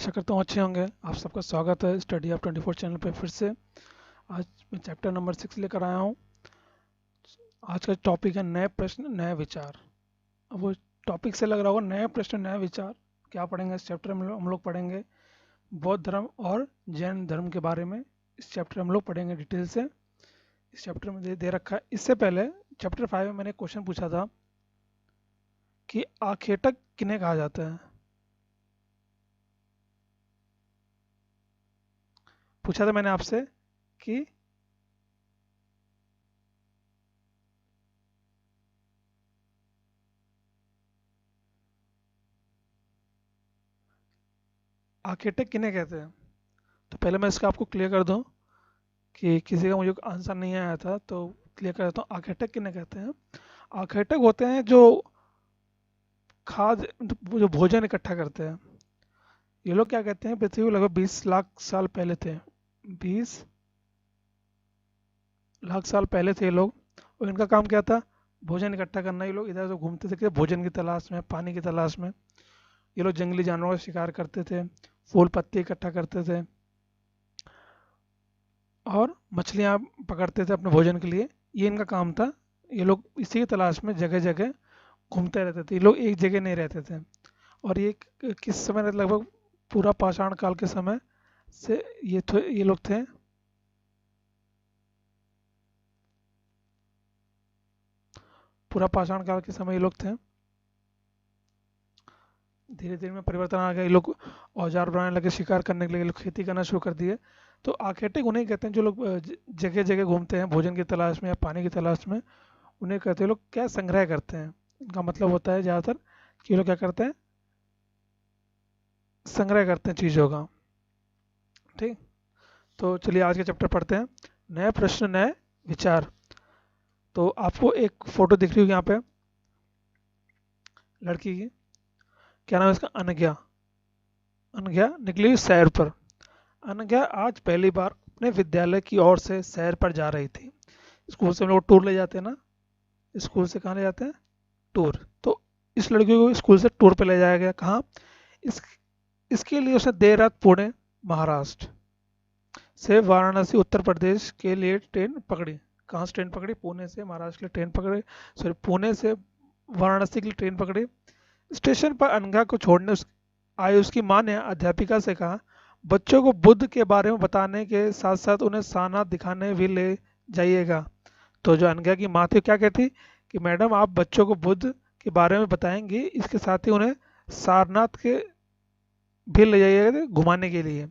आशा करता हूँ अच्छे होंगे। आप सबका स्वागत है स्टडी ऑफ 24 चैनल पे फिर से। आज मैं चैप्टर नंबर 6 लेकर आया हूँ। आज का टॉपिक है नए प्रश्न नए विचार। अब वो टॉपिक से लग रहा होगा नए प्रश्न नए विचार। क्या पढ़ेंगे इस चैप्टर में? हम लोग पढ़ेंगे बौद्ध धर्म और जैन धर्म के बारे में। इस चैप्टर में हम लोग पढ़ेंगे डिटेल से। इस चैप्टर में दे रखा है। इससे पहले चैप्टर 5 में मैंने क्वेश्चन पूछा था कि आखेटक किन्हें कहा जाता है। पूछा था मैंने आपसे कि आखेटक किन्हें कहते हैं। तो पहले मैं इसका आपको क्लियर कर दूं कि किसी का मुझे आंसर नहीं आया था, तो क्लियर कर देता हूँ। आखेटक किन्हें कहते हैं? आखेटक होते हैं जो जो भोजन इकट्ठा करते हैं। ये लोग क्या कहते हैं, पृथ्वी को लगभग 20 लाख साल पहले थे। 20 लाख साल पहले थे ये लोग। और इनका काम क्या था? भोजन इकट्ठा करना। ये लोग इधर उधर घूमते थे कि भोजन की तलाश में, पानी की तलाश में। ये लोग जंगली जानवरों का शिकार करते थे, फूल पत्ते इकट्ठा करते थे और मछलियाँ पकड़ते थे अपने भोजन के लिए। ये इनका काम था। ये लोग इसी की तलाश में जगह जगह घूमते रहते थे। ये लोग एक जगह नहीं रहते थे। और ये किस समय रहते? लगभग पूरा पाषाण काल के समय से ये लोग थे। पूरा पाषाण काल के समय ये लोग थे। धीरे धीरे में परिवर्तन आ गया। ये लोग औजार बनाने लगे, शिकार करने के लिए। ये लोग खेती करना शुरू कर दिए। तो आखेटिक उन्हें कहते हैं जो लोग जगह जगह घूमते हैं भोजन की तलाश में या पानी की तलाश में। उन्हें कहते हैं लोग क्या संग्रह करते हैं। इनका मतलब होता है ज़्यादातर कि ये लोग क्या करते हैं, संग्रह करते हैं चीज़ों का। ठीक। तो चलिए आज के चैप्टर पढ़ते हैं। नए प्रश्न नए विचार। तो आपको एक फोटो दिख रही होगी यहाँ पे लड़की की। क्या नाम है इसका? अनघा। अनघा निकली सैर पर। अनघा आज पहली बार अपने विद्यालय की ओर से सैर पर जा रही थी। स्कूल से हम लोग टूर ले जाते हैं ना। स्कूल से कहाँ ले जाते हैं? टूर। तो इस लड़की को स्कूल से टूर पे ले जाया गया। कहाँ? इस इसके लिए उसने देर रात पुणे महाराष्ट्र से वाराणसी उत्तर प्रदेश के लिए ट्रेन पकड़ी। कहाँ से ट्रेन पकड़ी? पुणे से महाराष्ट्र के लिए ट्रेन पकड़ी। सॉरी, पुणे से वाराणसी के लिए ट्रेन पकड़ी। स्टेशन पर अनघा को छोड़ने आई उसकी मां ने अध्यापिका से कहा, बच्चों को बुद्ध के बारे में बताने के साथ साथ उन्हें सारनाथ दिखाने भी ले जाइएगा। तो जो अनघा की माँ थी क्या कहती कि मैडम आप बच्चों को बुद्ध के बारे में बताएंगी, इसके साथ ही उन्हें सारनाथ के भी ले जाइएगा घुमाने के लिए।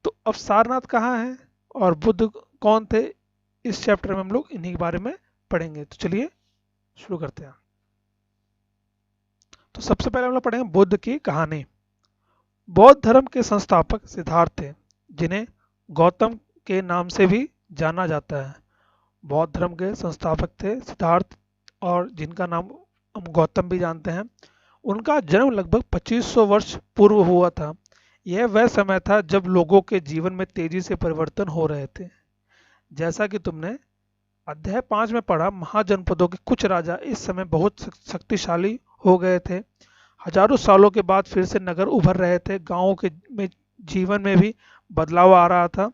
तो अब सारनाथ कहाँ है और बुद्ध कौन थे, इस चैप्टर में हम लोग इन्हीं के बारे में पढ़ेंगे। तो चलिए शुरू करते हैं। तो सबसे पहले हम लोग पढ़ेंगे बुद्ध की कहानी। बौद्ध धर्म के संस्थापक सिद्धार्थ थे, जिन्हें गौतम के नाम से भी जाना जाता है। बौद्ध धर्म के संस्थापक थे सिद्धार्थ, और जिनका नाम हम गौतम भी जानते हैं। उनका जन्म लगभग 2500 वर्ष पूर्व हुआ था। यह वह समय था जब लोगों के जीवन में तेजी से परिवर्तन हो रहे थे। जैसा कि तुमने अध्याय 5 में पढ़ा, महाजनपदों के कुछ राजा इस समय बहुत शक्तिशाली हो गए थे। हजारों सालों के बाद फिर से नगर उभर रहे थे। गांवों के में जीवन में भी बदलाव आ रहा था।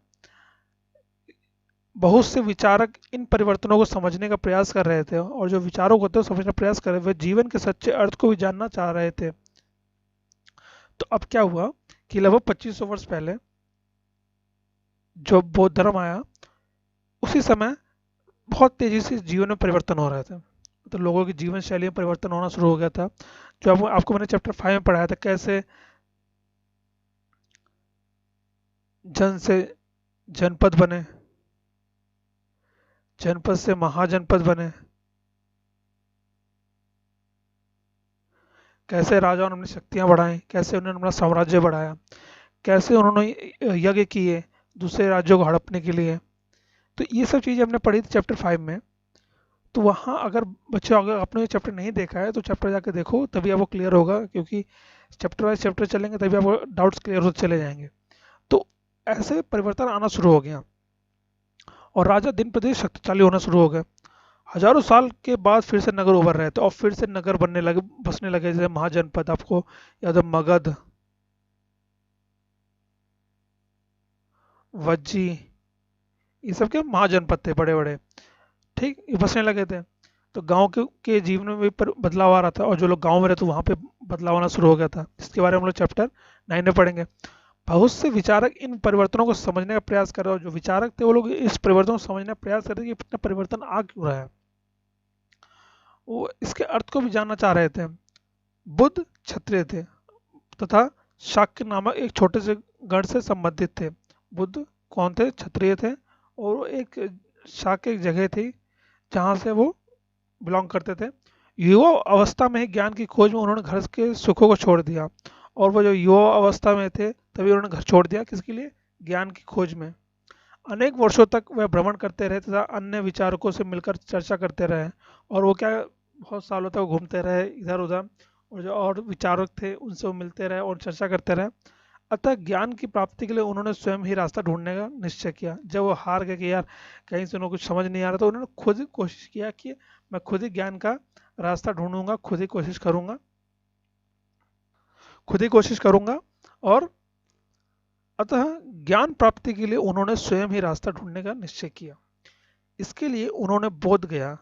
बहुत से विचारक इन परिवर्तनों को समझने का प्रयास कर रहे थे, और जो विचारक होते हैं समझने का प्रयास कर रहे थे, वे जीवन के सच्चे अर्थ को भी जानना चाह रहे थे। तो अब क्या हुआ कि लगभग 2500 वर्ष पहले जो बौद्ध धर्म आया, उसी समय बहुत तेजी से जीवन में परिवर्तन हो रहे थे। तो लोगों की जीवन शैली में परिवर्तन होना शुरू हो गया था। जो आपको मैंने चैप्टर 5 में पढ़ाया था, कैसे जन से जनपद बने, जनपद से महाजनपद बने, कैसे राजाओं ने अपनी शक्तियां बढ़ाई, कैसे उन्होंने अपना साम्राज्य बढ़ाया, कैसे उन्होंने यज्ञ किए दूसरे राज्यों को हड़पने के लिए। तो ये सब चीज़ें हमने पढ़ी थी चैप्टर 5 में। तो वहाँ अगर बच्चों अगर आपने ये चैप्टर नहीं देखा है तो चैप्टर जाके देखो, तभी आपको क्लियर होगा, क्योंकि चैप्टर वाइज चैप्टर चलेंगे तभी आपको डाउट्स क्लियर होते चले जाएंगे। तो ऐसे परिवर्तन आना शुरू हो गया और राजा दिन प्रतिदिन शक्तिशाली होना शुरू हो गए। हजारों साल के बाद फिर से नगर उभर रहे थे और फिर से नगर बनने लगे, बसने लगे। जैसे महाजनपद आपको याद है, मगध, वज्जी, ये सब के महाजनपद थे बड़े बड़े। ठीक, ये बसने लगे थे। तो गांव के जीवन में भी बदलाव आ रहा था, और जो लोग गांव में रहते वहां पे बदलाव आना शुरू हो गया था। इसके बारे में हम लोग चैप्टर 9 में पढ़ेंगे। बहुत से विचारक इन परिवर्तनों को समझने का प्रयास कर रहे, और जो विचारक थे वो लोग इस परिवर्तन को समझने का प्रयास कर रहे थे कि इतना परिवर्तन आ क्यों रहा है, वो इसके अर्थ को भी जानना चाह रहे थे। बुद्ध क्षत्रिय थे तथा शाक्य नामक एक छोटे से गण से संबंधित थे। बुद्ध कौन थे? क्षत्रिय थे, और वो एक शाक्य एक जगह थी जहाँ से वो बिलोंग करते थे। युवा अवस्था में ही ज्ञान की खोज में उन्होंने घर के सुखों को छोड़ दिया, और वो जो युवा अवस्था में थे तभी उन्होंने घर छोड़ दिया, किसके लिए? ज्ञान की खोज में। अनेक वर्षों तक वह भ्रमण करते रहे तथा अन्य विचारकों से मिलकर चर्चा करते रहे, और वो क्या, बहुत सालों तक घूमते रहे इधर उधर, और जो और विचारक थे उनसे वो मिलते रहे और चर्चा करते रहे। अतः ज्ञान की प्राप्ति के लिए उन्होंने स्वयं ही रास्ता ढूंढने का निश्चय किया। जब वो हार गए कि यार कहीं से उन्हें कुछ समझ नहीं आ रहा, तो उन्होंने खुद ही कोशिश किया कि मैं खुद ही ज्ञान का रास्ता ढूंढूंगा, खुद ही कोशिश करूंगा, खुद ही कोशिश करूंगा। और अतः ज्ञान प्राप्ति के लिए उन्होंने स्वयं ही रास्ता ढूंढने का निश्चय किया। इसके लिए उन्होंने बोध गया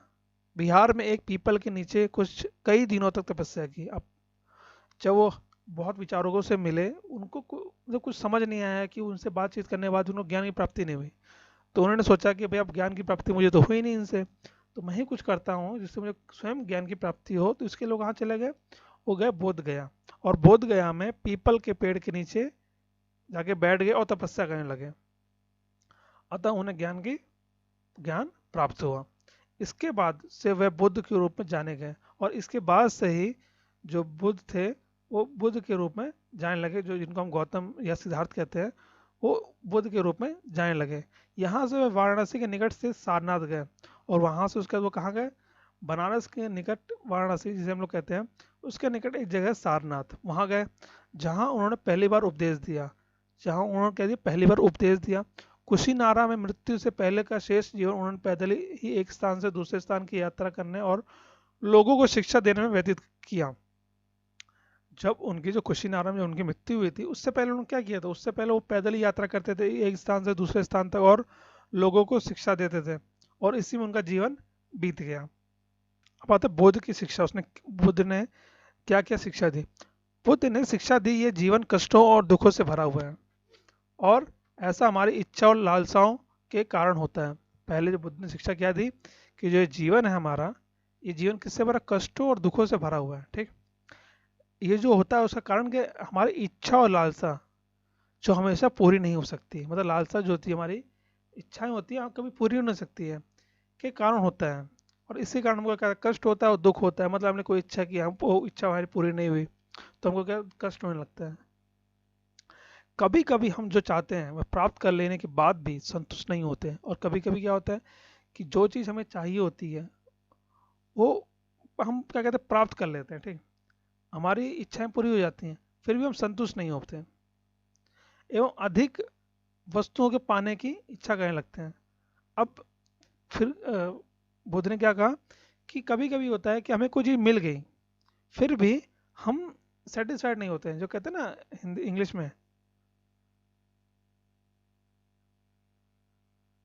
बिहार में एक पीपल के नीचे कुछ कई दिनों तक तपस्या की। अब जब वो बहुत विचारकों से मिले, उनको जब कुछ समझ नहीं आया, कि उनसे बातचीत करने के बाद उनको ज्ञान की प्राप्ति नहीं हुई, तो उन्होंने सोचा कि भाई अब ज्ञान की प्राप्ति मुझे तो हुई नहीं इनसे, तो मैं ही कुछ करता हूँ जिससे मुझे स्वयं ज्ञान की प्राप्ति हो। तो इसके लोग कहाँ चले गए? वो गए बोध गया, और बोध गया में पीपल के पेड़ के नीचे जाके बैठ गए और तपस्या करने लगे। अतः उन्हें ज्ञान प्राप्त हुआ। इसके बाद से वह बुद्ध के रूप में जाने गए, और इसके बाद से ही जो बुद्ध थे वो बुद्ध के रूप में जाने लगे, जो जिनको हम गौतम या सिद्धार्थ कहते हैं, वो बुद्ध के रूप में जाने लगे। यहाँ से वे वाराणसी के निकट से सारनाथ गए, और वहाँ से उसके बाद वो कहाँ गए? बनारस के निकट वाराणसी जिसे हम लोग कहते हैं, उसके निकट एक जगह सारनाथ, वहाँ गए, जहाँ उन्होंने पहली बार उपदेश दिया। जहाँ उन्होंने कह दिया पहली बार उपदेश दिया। कुशीनारा में मृत्यु से पहले का शेष जीवन उन्होंने पैदल ही एक स्थान से दूसरे स्थान की यात्रा करने और लोगों को शिक्षा देने में व्यतीत किया। जब उनकी जो कुशीनारा में उनकी मृत्यु हुई थी, उससे पहले उन्होंने क्या किया था? उससे पहले वो पैदल ही यात्रा करते थे एक स्थान से दूसरे स्थान तक, और लोगों को शिक्षा देते थे, और इसी में उनका जीवन बीत गया। अब आते बुद्ध की शिक्षा। बुद्ध ने क्या क्या शिक्षा दी? बुद्ध ने शिक्षा दी ये जीवन कष्टों और दुखों से भरा हुआ है, और ऐसा हमारी इच्छा और लालसाओं के कारण होता है। पहले जो बुद्ध ने शिक्षा क्या दी, कि जो जीवन है हमारा, ये जीवन किससे भरा? कष्टों और दुखों से भरा हुआ है। ठीक, ये जो होता है उसका कारण कि हमारी इच्छा और लालसा जो हमेशा पूरी नहीं हो सकती, मतलब लालसा जो होती है, हमारी इच्छाएं होती है, कभी पूरी नहीं हो सकती है, के कारण होता है। और इसी कारण हमको क्या कष्ट होता है और दुख होता है। मतलब हमने कोई इच्छा की, हम वो इच्छा हमारी पूरी नहीं हुई, तो हमको क्या कष्ट होने लगता है। कभी कभी हम जो चाहते हैं वह प्राप्त कर लेने के बाद भी संतुष्ट नहीं होते हैं, और कभी कभी क्या होता है कि जो चीज़ हमें चाहिए होती है वो हम क्या कहते हैं प्राप्त कर लेते हैं। ठीक, हमारी इच्छाएं पूरी हो जाती हैं, फिर भी हम संतुष्ट नहीं होते हैं, एवं अधिक वस्तुओं के पाने की इच्छा करने लगते हैं। अब फिर बुद्ध ने क्या कहा, कि कभी कभी होता है कि हमें कोई चीज़ मिल गई, फिर भी हम सेटिस्फाइड नहीं होते हैं, जो कहते हैं ना हिंदी इंग्लिश में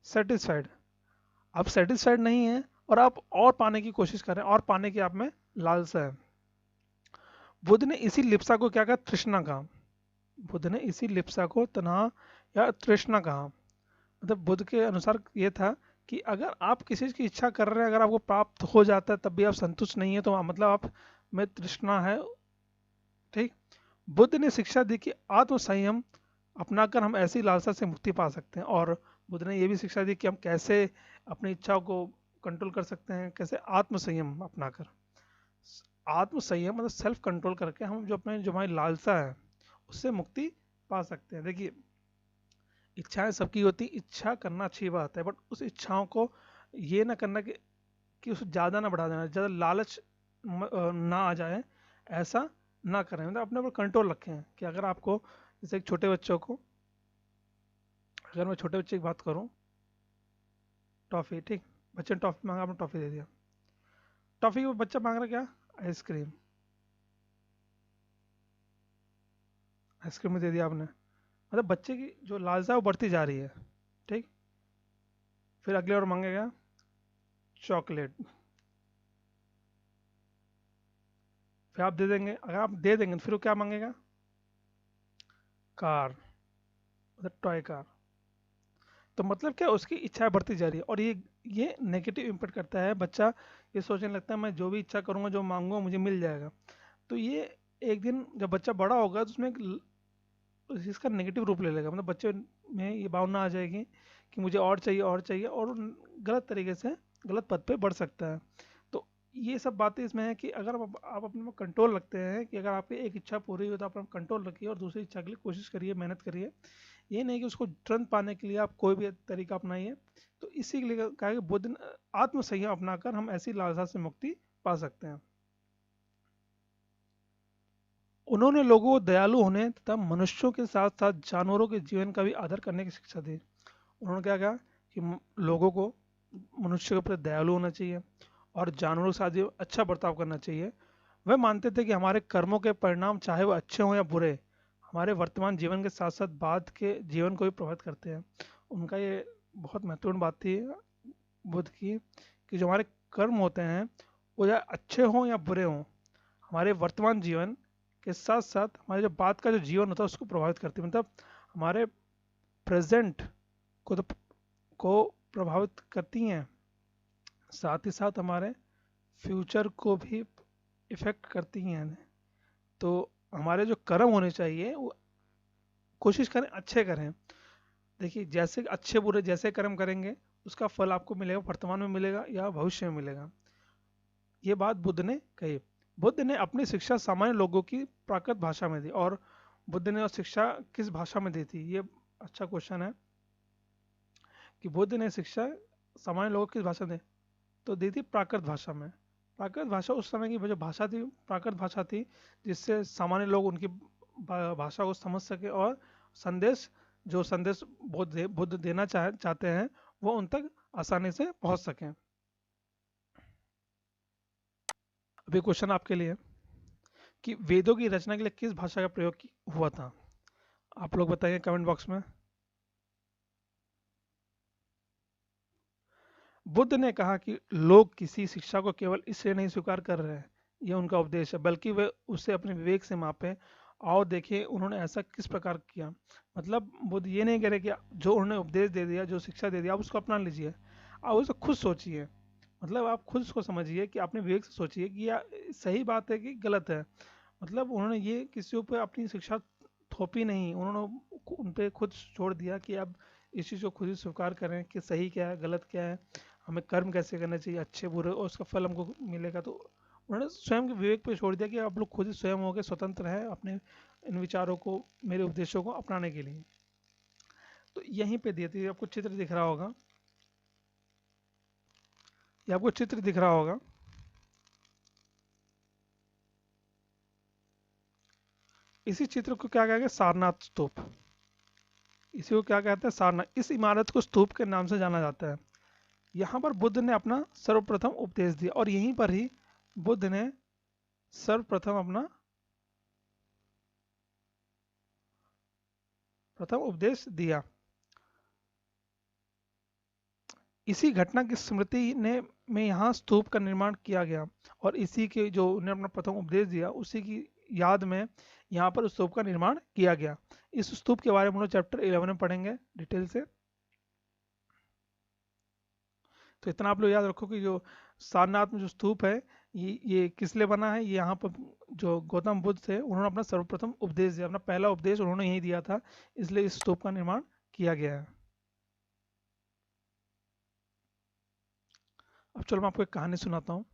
सेटिस्फाइड। आप सेटिस्फाइड नहीं है, और आप और पाने की कोशिश कर रहे हैं, और पाने की आप में लालसा है। बुद्ध ने इसी लिप्सा को क्या कहा? तृष्णा कहा। बुद्ध ने इसी लिप्सा को तनाव या तृष्णा कहा। मतलब बुद्ध के अनुसार ये था कि अगर आप किसी चीज़ की इच्छा कर रहे हैं, अगर आपको प्राप्त हो जाता है तब भी आप संतुष्ट नहीं है, तो मतलब आप में तृष्णा है। ठीक, बुद्ध ने शिक्षा दी कि आत्म संयम अपनाकर हम ऐसी लालसा से मुक्ति पा सकते हैं, और बुद्ध ने ये भी शिक्षा दी कि हम कैसे अपनी इच्छाओं को कंट्रोल कर सकते हैं, कैसे आत्म संयम अपनाकर। आत्म संयम मतलब सेल्फ कंट्रोल करके हम जो हमारी लालसा है उससे मुक्ति पा सकते हैं। देखिए, इच्छाएं सबकी होती, इच्छा करना अच्छी बात है, बट उस इच्छाओं को ये ना करना कि उसे ज़्यादा ना बढ़ा देना, ज़्यादा लालच ना आ जाए, ऐसा ना करें। मतलब अपने ऊपर कंट्रोल रखें, कि अगर आपको जैसे एक छोटे बच्चों को, अगर मैं छोटे बच्चे की बात करूं, टॉफ़ी, ठीक, बच्चे ने टॉफ़ी मांगा, आपने टॉफ़ी दे दिया। टॉफ़ी वो बच्चा मांग रहा क्या? आइसक्रीम। आइसक्रीम दे दिया आपने, मतलब बच्चे की जो लालसा है वो बढ़ती जा रही है, ठीक। फिर अगले और मांगेगा चॉकलेट, फिर आप दे देंगे, अगर आप दे देंगे तो फिर वो क्या मांगेगा, कार, मतलब टॉय कार। तो मतलब क्या, उसकी इच्छा बढ़ती जा रही है, और ये नेगेटिव इम्पेक्ट करता है। बच्चा ये सोचने लगता है मैं जो भी इच्छा करूंगा, जो मांगूंगा मुझे मिल जाएगा। तो ये एक दिन जब बच्चा बड़ा होगा तो उसमें इसका नेगेटिव रूप ले लेगा, मतलब बच्चे में ये भावना आ जाएगी कि मुझे और चाहिए और चाहिए, और गलत तरीके से गलत पथ पे बढ़ सकता है। तो ये सब बातें इसमें है कि अगर आप अपने में कंट्रोल रखते हैं, कि अगर आपकी एक इच्छा पूरी हो तो आप कंट्रोल रखिए और दूसरी इच्छा के लिए कोशिश करिए, मेहनत करिए। ये नहीं कि उसको तुरंत पाने के लिए आप कोई भी तरीका अपनाइए। तो इसी के लिए कहा कि बुद्ध ने आत्मसंयम अपनाकर हम ऐसी लालसा से मुक्ति पा सकते हैं। उन्होंने लोगों को दयालु होने तथा मनुष्यों के साथ साथ जानवरों के जीवन का भी आदर करने की शिक्षा दी। उन्होंने क्या कहा कि लोगों को मनुष्य के प्रति दयालु होना चाहिए और जानवरों के साथ भी अच्छा बर्ताव करना चाहिए। वह मानते थे कि हमारे कर्मों के परिणाम चाहे वो अच्छे हों या बुरे, हमारे वर्तमान जीवन के साथ साथ बाद के जीवन को भी प्रभावित करते हैं। उनका ये बहुत महत्वपूर्ण बात थी बुद्ध की, कि जो हमारे कर्म होते हैं वो या अच्छे हों या बुरे हों, हमारे वर्तमान जीवन के साथ साथ हमारे जो बाद का जो जीवन होता है उसको प्रभावित करती है। मतलब हमारे प्रेजेंट को तो को प्रभावित करती हैं, साथ ही साथ हमारे फ्यूचर को भी इफेक्ट करती हैं। तो हमारे जो कर्म होने चाहिए वो कोशिश करें अच्छे करें। देखिए, जैसे अच्छे बुरे जैसे कर्म करेंगे उसका फल आपको मिलेगा, वर्तमान में मिलेगा या भविष्य में मिलेगा। ये बात बुद्ध ने कही। बुद्ध ने अपनी शिक्षा सामान्य लोगों की प्राकृत भाषा में दी। और बुद्ध ने शिक्षा किस भाषा में दी थी, ये अच्छा क्वेश्चन है कि बुद्ध ने शिक्षा सामान्य लोगों की किस भाषा में, तो दी थी प्राकृत भाषा में। प्राकृत भाषा उस समय की जो भाषा थी, प्राकृत भाषा थी, जिससे सामान्य लोग उनकी भाषा को समझ सके और संदेश, जो संदेश बुद्ध देना चाहते हैं वो उन तक आसानी से पहुंच सकें। अभी क्वेश्चन आपके लिए कि वेदों की रचना के लिए किस भाषा का प्रयोग हुआ था, आप लोग बताइए कमेंट बॉक्स में। बुद्ध ने कहा कि लोग किसी शिक्षा को केवल इसलिए नहीं स्वीकार कर रहे हैं, यह उनका उपदेश है, बल्कि वे उसे अपने विवेक से मापें। आओ देखें उन्होंने ऐसा किस प्रकार किया। मतलब बुद्ध ये नहीं कह रहे कि जो उन्होंने उपदेश दे दिया, जो शिक्षा दे दिया, आप उसको अपना लीजिए, आप उसको खुद सोचिए। मतलब आप खुद उसको समझिए कि अपने विवेक से सोचिए कि यह सही बात है कि गलत है। मतलब उन्होंने ये किसी ऊपर अपनी शिक्षा थोपी नहीं, उन्होंने उन पर खुद छोड़ दिया कि अब इस चीज़ को खुद ही स्वीकार करें कि सही क्या है गलत क्या है, हमें कर्म कैसे करना चाहिए अच्छे बुरे, और उसका फल हमको मिलेगा। तो उन्होंने स्वयं के विवेक पे छोड़ दिया कि आप लोग खुद ही स्वयं हो के स्वतंत्र हैं अपने इन विचारों को, मेरे उपदेशों को अपनाने के लिए। तो यहीं पे दिए थे, आपको चित्र दिख रहा होगा, ये आपको चित्र दिख रहा होगा, इसी चित्र को क्या कहेंगे, सारनाथ स्तूप। इसी को क्या कहते हैं, सारनाथ। इस इमारत को स्तूप के नाम से जाना जाता है। यहाँ पर बुद्ध ने अपना सर्वप्रथम उपदेश दिया, और यहीं पर ही बुद्ध ने सर्वप्रथम अपना प्रथम उपदेश दिया। इसी घटना की स्मृति ने में यहाँ स्तूप का निर्माण किया गया, और इसी के जो उन्हें अपना प्रथम उपदेश दिया उसी की याद में यहाँ पर स्तूप का निर्माण किया गया। इस स्तूप के बारे में हम लोग चैप्टर 11 में पढ़ेंगे डिटेल से। तो इतना आप लोग याद रखो कि जो सारनाथ में जो स्तूप है ये किस लिए बना है, ये यहाँ पर जो गौतम बुद्ध थे उन्होंने अपना सर्वप्रथम उपदेश दिया, अपना पहला उपदेश उन्होंने यही दिया था, इसलिए इस स्तूप का निर्माण किया गया है। अब चलो मैं आपको एक कहानी सुनाता हूँ,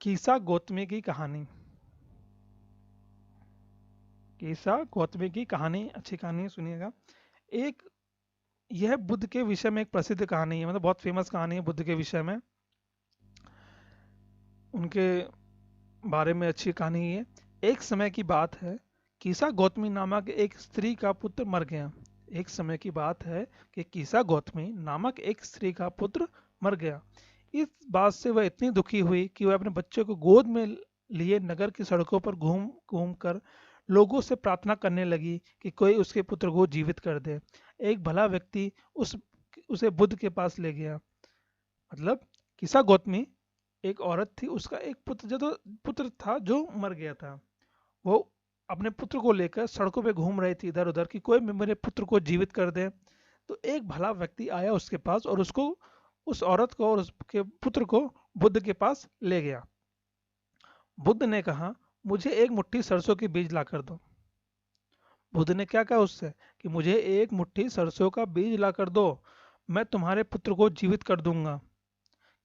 कीसा गौतमी की कहानी। कीसा गौतमी की कहानी अच्छी कहानी है, सुनिएगा। एक यह बुद्ध के विषय में एक प्रसिद्ध कहानी है, मतलब बहुत फेमस कहानी है बुद्ध के विषय में, उनके बारे में अच्छी कहानी है। एक समय की बात है, कीसा गौतमी नामक एक स्त्री का पुत्र मर गया। एक समय की बात है कि कीसा गौतमी नामक एक स्त्री का पुत्र मर गया। इस बात से वह इतनी दुखी हुई कि वह अपने बच्चे को गोद में लिए नगर की सड़कों पर घूम घूम कर लोगों से प्रार्थना करने लगी कि कोई उसके पुत्र को जीवित कर दे। एक भला व्यक्ति उसे बुद्ध के पास ले गया। मतलब किस्सा गौतमी एक औरत थी, उसका एक पुत्र था जो मर गया था। वो अपने पुत्र को लेकर सड़कों पे घूम रही थी इधर उधर कि कोई मेरे पुत्र को जीवित कर दे। तो एक भला व्यक्ति आया उसके पास और उसको, उस औरत को और उसके पुत्र को बुद्ध के पास ले गया। बुद्ध ने कहा, मुझे एक मुट्ठी सरसों के बीज ला कर दो। बुद्ध ने क्या कहा उससे कि मुझे एक मुट्ठी सरसों का बीज ला कर दो, मैं तुम्हारे पुत्र को जीवित कर दूंगा।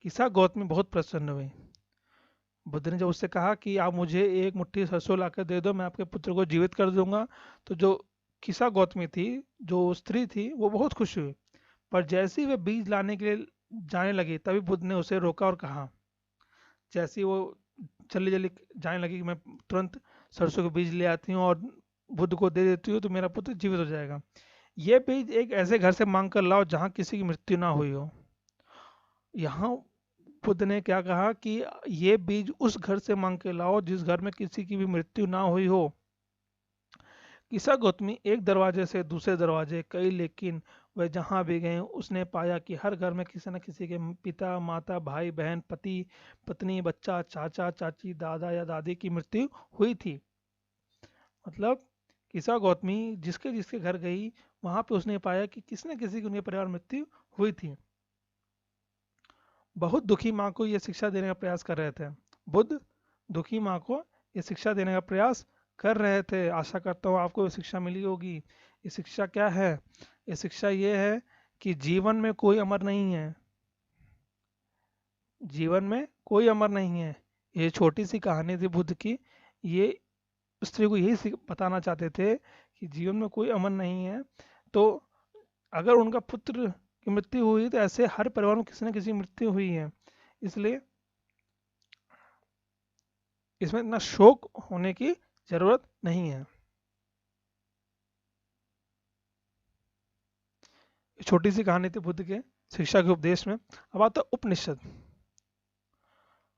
किस्सा गौतमी बहुत प्रसन्न हुई। बुद्ध ने जब उससे कहा कि आप मुझे एक मुट्ठी सरसों लाकर दे दो, मैं आपके पुत्र को जीवित कर दूंगा, तो जो किस्सा गौतमी थी, जो स्त्री थी, वो बहुत खुश हुई। पर जैसे ही वे बीज लाने के लिए जाने लगी तभी बुद्ध ने उसे रोका और कहा, जैसे ही वो जल्दी जल्दी जाने लगी कि मैं तुरंत सरसों के बीज ले आती हूँ और बुद्ध को दे देती हूँ तो मेरा पुत्र जीवित हो जाएगा। ये बीज एक ऐसे घर से मांग कर लाओ जहाँ किसी की मृत्यु ना हुई हो। यहाँ बुद्ध ने क्या कहा कि ये बीज उस घर से मांग के लाओ जिस घर में किसी की भी मृत्यु ना हुई हो। किस्सा गौतमी एक दरवाजे से दूसरे दरवाजे कई, लेकिन वह जहाँ भी गए उसने पाया कि हर घर में किसी न किसी के पिता माता भाई बहन पति पत्नी बच्चा चाचा चाची दादा या दादी की मृत्यु हुई थी। मतलब किस्सा गौतमी जिसके जिसके घर गई वहां पे उसने पाया कि किसी न किसी की उनके परिवार में मृत्यु हुई थी। बहुत दुखी माँ को यह शिक्षा देने का प्रयास कर रहे थे। बुद्ध दुखी माँ को यह शिक्षा देने का प्रयास कर रहे थे। आशा करता हूँ आपको ये शिक्षा मिली होगी। ये शिक्षा क्या है? ये शिक्षा ये है कि जीवन में कोई अमर नहीं है। जीवन में कोई अमर नहीं है। ये छोटी सी कहानी थी बुद्ध की। ये स्त्री को यही बताना चाहते थे कि जीवन में कोई अमर नहीं है। तो अगर उनका पुत्र की मृत्यु हुई तो ऐसे हर परिवार में किसी न किसी की मृत्यु हुई है, इसलिए इसमें इतना शोक होने की जरूरत नहीं है। छोटी सी कहानी थी बुद्ध के शिक्षा के उपदेश में। अब आता है उपनिषद।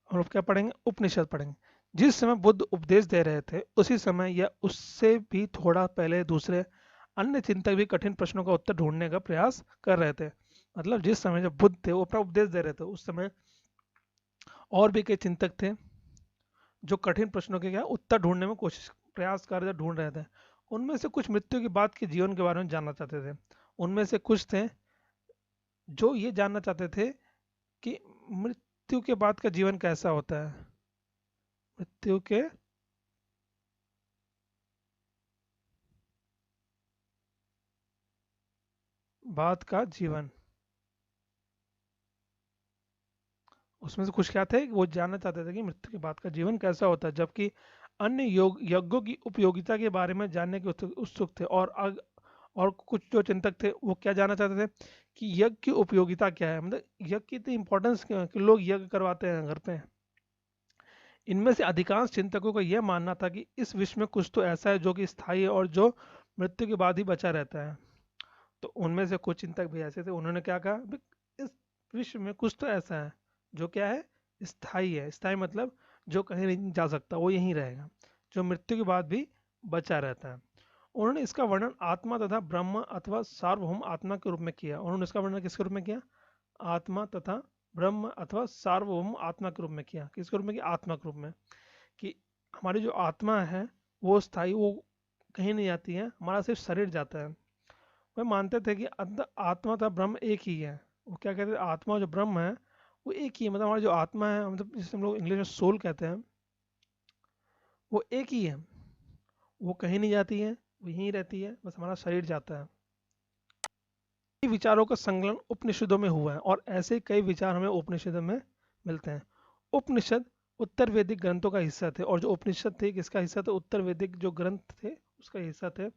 हम लोग क्या पढ़ेंगे? उपनिषद पढ़ेंगे। जिस समय बुद्ध उपदेश दे रहे थे उसी समय या उससे भी थोड़ा पहले दूसरे अन्य चिंतक भी कठिन प्रश्नों का उत्तर ढूंढने का प्रयास कर रहे थे। मतलब जिस समय जब बुद्ध थे वो अपना उपदेश दे रहे थे उस समय और भी कई चिंतक थे जो कठिन प्रश्नों के क्या उत्तर ढूंढने में कोशिश प्रयास कर रहे थे, ढूंढ रहे थे। उनमें से कुछ मृत्यु के बाद के जीवन के बारे में जानना चाहते थे। उनमें से कुछ थे जो ये जानना चाहते थे कि मृत्यु के बाद का जीवन कैसा होता है। मृत्यु के बाद का जीवन, उसमें से कुछ क्या थे वो जानना चाहते थे कि मृत्यु के बाद का जीवन कैसा होता है, जबकि अन्य यज्ञों की उपयोगिता के बारे में जानने के उत्सुक थे। और कुछ जो चिंतक थे वो क्या जानना चाहते थे कि यज्ञ की उपयोगिता क्या है, मतलब यज्ञ की इतनी इंपॉर्टेंस क्यों है कि लोग यज्ञ करवाते हैं घर पे। इनमें से अधिकांश चिंतकों का यह मानना था कि इस विश्व में कुछ तो ऐसा है जो कि स्थायी है और जो मृत्यु के बाद ही बचा रहता है। तो उनमें से कुछ चिंतक भी ऐसे थे, उन्होंने क्या कहा, इस विश्व में कुछ तो ऐसा है जो क्या है, स्थायी है। स्थायी मतलब जो कहीं नहीं जा सकता, वो यहीं रहेगा, जो मृत्यु के बाद भी बचा रहता है। उन्होंने इसका वर्णन आत्मा तथा ब्रह्म अथवा सार्वभौम आत्मा के रूप में किया। उन्होंने इसका वर्णन किसके रूप में किया? आत्मा तथा ब्रह्म अथवा सार्वभौम आत्मा के रूप में किया। किसके रूप में किया? आत्मा के रूप में। कि हमारी जो आत्मा है वो स्थायी, वो कहीं नहीं जाती है, हमारा सिर्फ शरीर जाता है। वे मानते थे कि आत्मा तथा ब्रह्म एक ही है। वो क्या कहते हैं? आत्मा और जो ब्रह्म है वो एक ही है। मतलब हमारी जो आत्मा है, मतलब जिसे हम लोग इंग्लिश में सोल कहते हैं, वो एक ही है, वो कहीं नहीं जाती है, वो यहीं रहती है, बस हमारा शरीर जाता है। कई विचारों का संकलन उपनिषदों में हुआ है और ऐसे कई विचार हमें उपनिषदों में मिलते हैं। उपनिषद उत्तर वैदिक ग्रंथों का हिस्सा थे, और जो उपनिषद थे किसका हिस्सा थे? उत्तर वैदिक जो ग्रंथ थे उसका हिस्सा थे।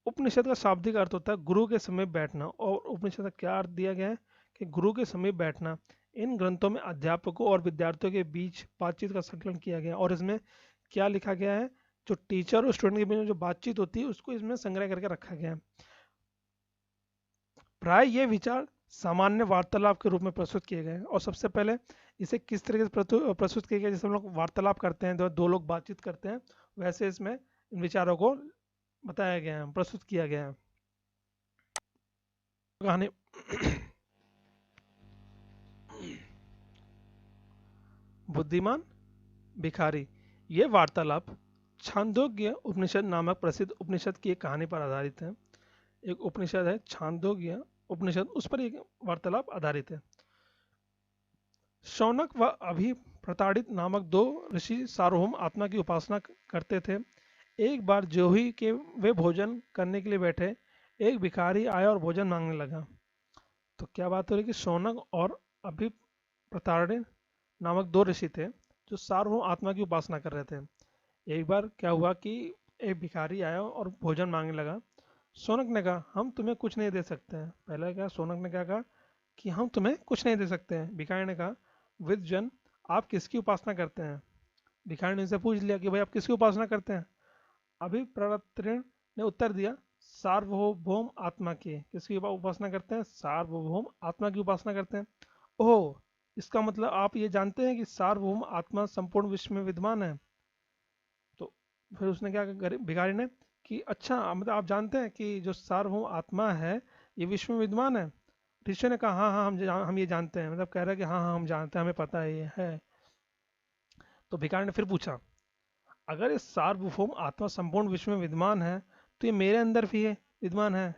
उपनिषद का शाब्दिक अर्थ होता है गुरु के समीप बैठना, और उपनिषद का क्या अर्थ दिया गया है कि गुरु के समीप बैठना। इन ग्रंथों में अध्यापकों और विद्यार्थियों के बीच बातचीत का संकलन किया गया, और इसमें क्या लिखा गया है, जो टीचर और स्टूडेंट के बीच में जो बातचीत होती है उसको इसमें संग्रह करके रखा गया है। प्राय ये विचार सामान्य वार्तालाप के रूप में प्रस्तुत किए गए हैं। और सबसे पहले इसे किस तरीके से प्रस्तुत किया गया, जैसे हम लोग वार्तालाप करते हैं, दो लोग बातचीत करते हैं, वैसे इसमें इन विचारों को बताया गया है, प्रस्तुत किया गया है। कहानी बुद्धिमान भिखारी। ये वार्तालाप छांदोग्य उपनिषद नामक प्रसिद्ध उपनिषद की एक कहानी पर आधारित है। एक उपनिषद है छांदोग्य उपनिषद, उस पर एक वार्तालाप आधारित है। शौनक व अभिप्रताड़ित नामक दो ऋषि सार्वभौम आत्मा की उपासना करते थे। एक बार जो ही के वे भोजन करने के लिए बैठे, एक भिखारी आया और भोजन मांगने लगा। तो क्या बात हो रही कि शौनक और अभिप्रताड़ित नामक दो ऋषि थे जो सार्वभौम आत्मा की उपासना कर रहे थे। एक बार क्या हुआ कि एक भिखारी आया और भोजन मांगने लगा। शौनक ने कहा हम तुम्हें कुछ नहीं दे सकते हैं। पहले क्या शौनक ने क्या कहा कि हम तुम्हें कुछ नहीं दे सकते हैं। भिखारी ने कहा विद्वजन आप किसकी उपासना करते हैं। भिखारी ने उनसे पूछ लिया कि भाई आप किसकी उपासना करते हैं। अभी प्रवर्तन ने उत्तर दिया सार्वभौम आत्मा की। किसकी उपासना करते हैं, सार्वभौम आत्मा की उपासना करते हैं। ओह, इसका मतलब आप ये जानते हैं कि सार्वभौम आत्मा संपूर्ण विश्व में विद्यमान है। तो फिर उसने क्या कहा भिखारी ने कि अच्छा, मतलब आप जानते हैं कि जो सार्वभौम आत्मा है ये विश्व में विद्यमान है। ऋषि ने कहा हाँ हाँ हम ये जानते हैं, मतलब कह रहा है कि हाँ हाँ हम जानते हैं, हमें पता है ये है। तो भिखारी ने फिर पूछा अगर ये सार्वभौम आत्मा संपूर्ण विश्व में विद्यमान है तो ये मेरे अंदर भी है विद्यमान है।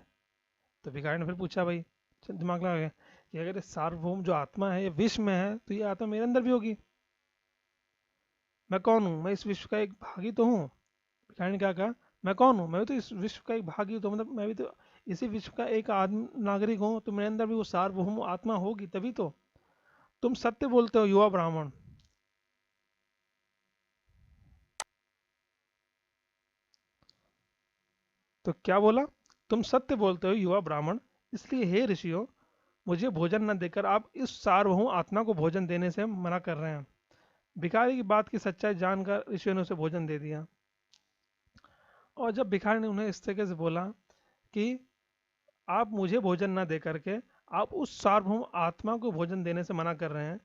तो भिखारी ने फिर पूछा भाई, दिमाग लगा गया कि अगर ये सार्वभौम जो आत्मा है ये विश्व में है तो ये आत्मा मेरे अंदर भी होगी। मैं कौन हूँ, मैं इस विश्व का एक भाग ही तो हूँ। भिखारी ने क्या कहा मैं कौन हूँ, मैं भी तो इस विश्व का एक भाग ही तो, मतलब मैं भी तो इसी विश्व का एक आदमी नागरिक हूँ, तो मेरे अंदर भी वो सार्वभौम आत्मा होगी तभी तो। तुम सत्य बोलते हो युवा ब्राह्मण। तो क्या बोला, तुम सत्य बोलते हो युवा ब्राह्मण, इसलिए हे ऋषियों मुझे भोजन न देकर आप इस सार्वभौम आत्मा को भोजन देने से मना कर रहे हैं। भिखारी की बात की सच्चाई जानकर ऋषियों ने उसे भोजन दे दिया। और जब भिखारी ने उन्हें इस तरीके से बोला कि आप मुझे भोजन न दे करके आप उस सार्वभौम आत्मा को भोजन देने से मना कर रहे हैं,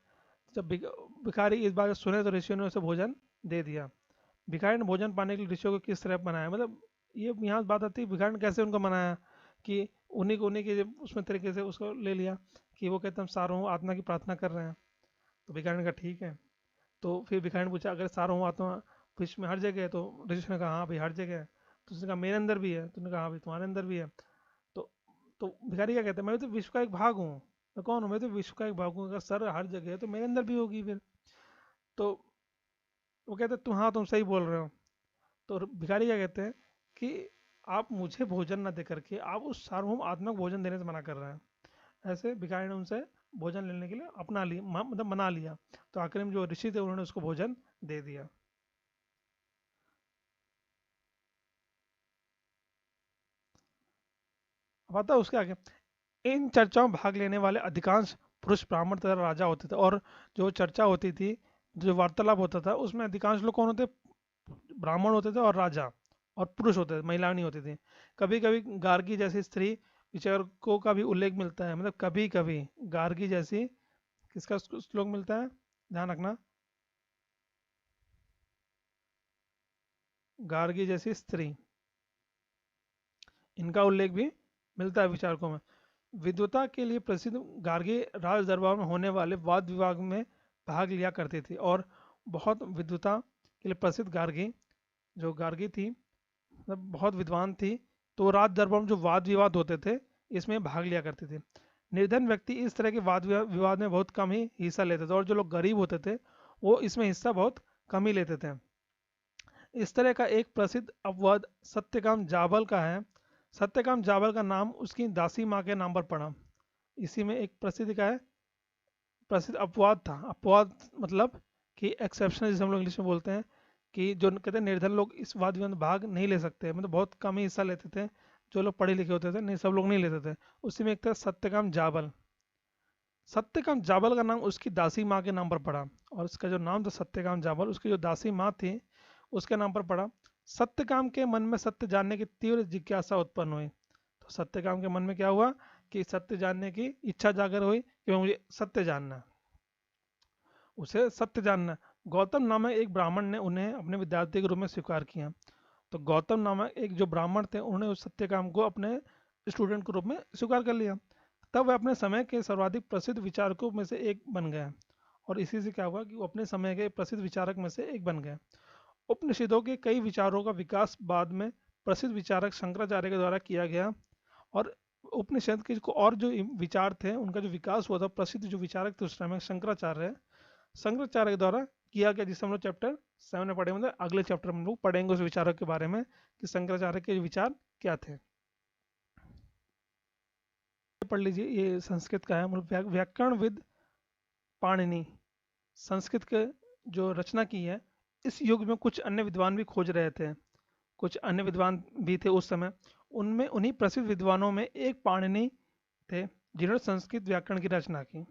जब भिखारी इस बात सुने तो ऋषियों ने उसे भोजन दे दिया। भिखारी ने भोजन पाने के लिए ऋषियों को किस तरह बनाया, मतलब ये यहाँ बात आती है भिखारी ने कैसे उनको मनाया कि उन्हीं के उसमें तरीके से उसको ले लिया कि वो कहते हैं हम सार्वभौम आत्मा की प्रार्थना कर रहे हैं। तो भिखारी ने कहा ठीक है। तो फिर भिखारी ने पूछा अगर सार्वभौम आत्मा विश्व में हर जगह है, तो ऋषि ने कहा हाँ भाई हर जगह है। तो उसने कहा मेरे अंदर भी है। तो उसने कहा हाँ भाई तुम्हारे अंदर भी है। तो तो भिखारी क्या कहते हैं मैं तो विश्व का एक भाग हूँ। मैं कौन हूँ, मैं तो विश्व का एक भाग हूँ, अगर सर हर जगह है तो मेरे अंदर भी होगी फिर। तो वो कहते हैं तुम हाँ तुम सही बोल रहे हो। तो भिखारी क्या कहते हैं कि आप मुझे भोजन न दे करके आप उस सार्वभौम आत्मा को भोजन देने से मना कर रहे हैं। ऐसे भिखारी ने उनसे भोजन लेने के लिए अपना लिया, मतलब मना लिया। तो आखिर में जो ऋषि थे उन्होंने उसको भोजन दे दिया। अब आता है उसके आगे, इन चर्चाओं में भाग लेने वाले अधिकांश पुरुष ब्राह्मण तथा राजा होते थे। और जो चर्चा होती थी, जो वार्तालाप होता था, उसमें अधिकांश लोग कौन होते, ब्राह्मण होते थे और राजा और पुरुष होते थे, महिला नहीं होती थी। कभी कभी गार्गी जैसी स्त्री विचारकों का भी उल्लेख मिलता है, मतलब कभी कभी गार्गी जैसी, किसका श्लोक मिलता है ध्यान रखना, गार्गी जैसी स्त्री, इनका उल्लेख भी मिलता है विचारकों में। विद्वता के लिए प्रसिद्ध गार्गी राज दरबार में होने वाले वाद विवाद में भाग लिया करती थी। और बहुत विद्वता के लिए प्रसिद्ध गार्गी, जो गार्गी थी मतलब बहुत विद्वान थी, तो राज दरबार में जो वाद विवाद होते थे इसमें भाग लिया करती थी। निर्धन व्यक्ति इस तरह के वाद विवाद में बहुत कम ही हिस्सा लेते थे, और जो लोग गरीब होते थे वो इसमें हिस्सा बहुत कम ही लेते थे। इस तरह का एक प्रसिद्ध अपवाद सत्यकाम जाबल का है। सत्यकाम जाबल का नाम उसकी दासी माँ के नाम पर पड़ा। इसी में एक प्रसिद्ध का है, प्रसिद्ध अपवाद था। अपवाद मतलब कि एक्सेप्शन, जिसे हम लोग इंग्लिश में बोलते हैं, कि जो कहते हैं निर्धन लोग इस वाद विवाद में भाग नहीं ले सकते, मतलब बहुत कम ही हिस्सा लेते थे। जो लोग पढ़े लिखे होते थे, नहीं सब लोग नहीं लेते थे। उसी में एक था सत्यकाम जाबल। सत्यकाम जाबल का नाम उसकी दासी माँ के नाम पर पड़ा। और उसका जो नाम था सत्यकाम जाबल, उसकी जो दासी माँ थी उसके नाम पर पड़ा। सत्यकाम के मन में सत्य जानने की तीव्र जिज्ञासा उत्पन्न हुई। तो सत्यकाम के मन में क्या हुआ कि सत्य जानने की इच्छा जागर हुई कि मुझे सत्य जानना है, उसे सत्य जानना है। गौतम नामक एक ब्राह्मण ने उन्हें अपने विद्यार्थी के रूप में स्वीकार किया। तो गौतम नामक एक जो ब्राह्मण थे उन्होंने उस सत्यकाम को अपने स्टूडेंट के रूप में स्वीकार कर लिया। तब वह अपने समय के सर्वाधिक प्रसिद्ध विचारकों में से एक बन गया। और इसी से क्या हुआ कि वो अपने समय के प्रसिद्ध विचारक में से एक बन गए। उपनिषदों के कई विचारों का विकास बाद में प्रसिद्ध विचारक शंकराचार्य के द्वारा किया गया। और उपनिषद के और जो विचार थे उनका जो विकास हुआ था, प्रसिद्ध जो विचारक थे उस समय शंकराचार्य के द्वारा किया गया, जिसे हम लोग चैप्टर 7 में पढ़ेंगे। मतलब अगले चैप्टर में हम लोग पढ़ेंगे उस विचारक के बारे में कि शंकराचार्य के विचार क्या थे। पढ़ लीजिए, ये संस्कृत का है। मतलब व्याकरणविद पाणिनि संस्कृत के जो रचना की है। इस युग में कुछ अन्य विद्वान भी खोज रहे थे, कुछ अन्य विद्वान भी थे उस समय। उनमें उन्हीं प्रसिद्ध विद्वानों में एक पाणिनि थे जिन्होंने संस्कृत व्याकरण की रचना की।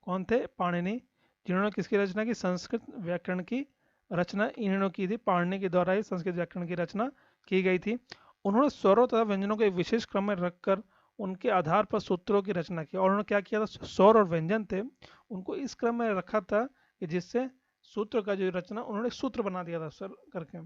कौन थे? पाणिनि, जिन्होंने किसकी रचना की? संस्कृत व्याकरण की रचना इन्होंने की थी। पाणिनि के द्वारा ही संस्कृत व्याकरण की रचना की गई थी। उन्होंने स्वरों तथा व्यंजनों को एक विशेष क्रम में रखकर उनके आधार पर सूत्रों की रचना की। और उन्होंने क्या किया था? स्वर और व्यंजन थे उनको इस क्रम में रखा था कि जिससे सूत्र का जो रचना उन्होंने सूत्र बना दिया था सर करके।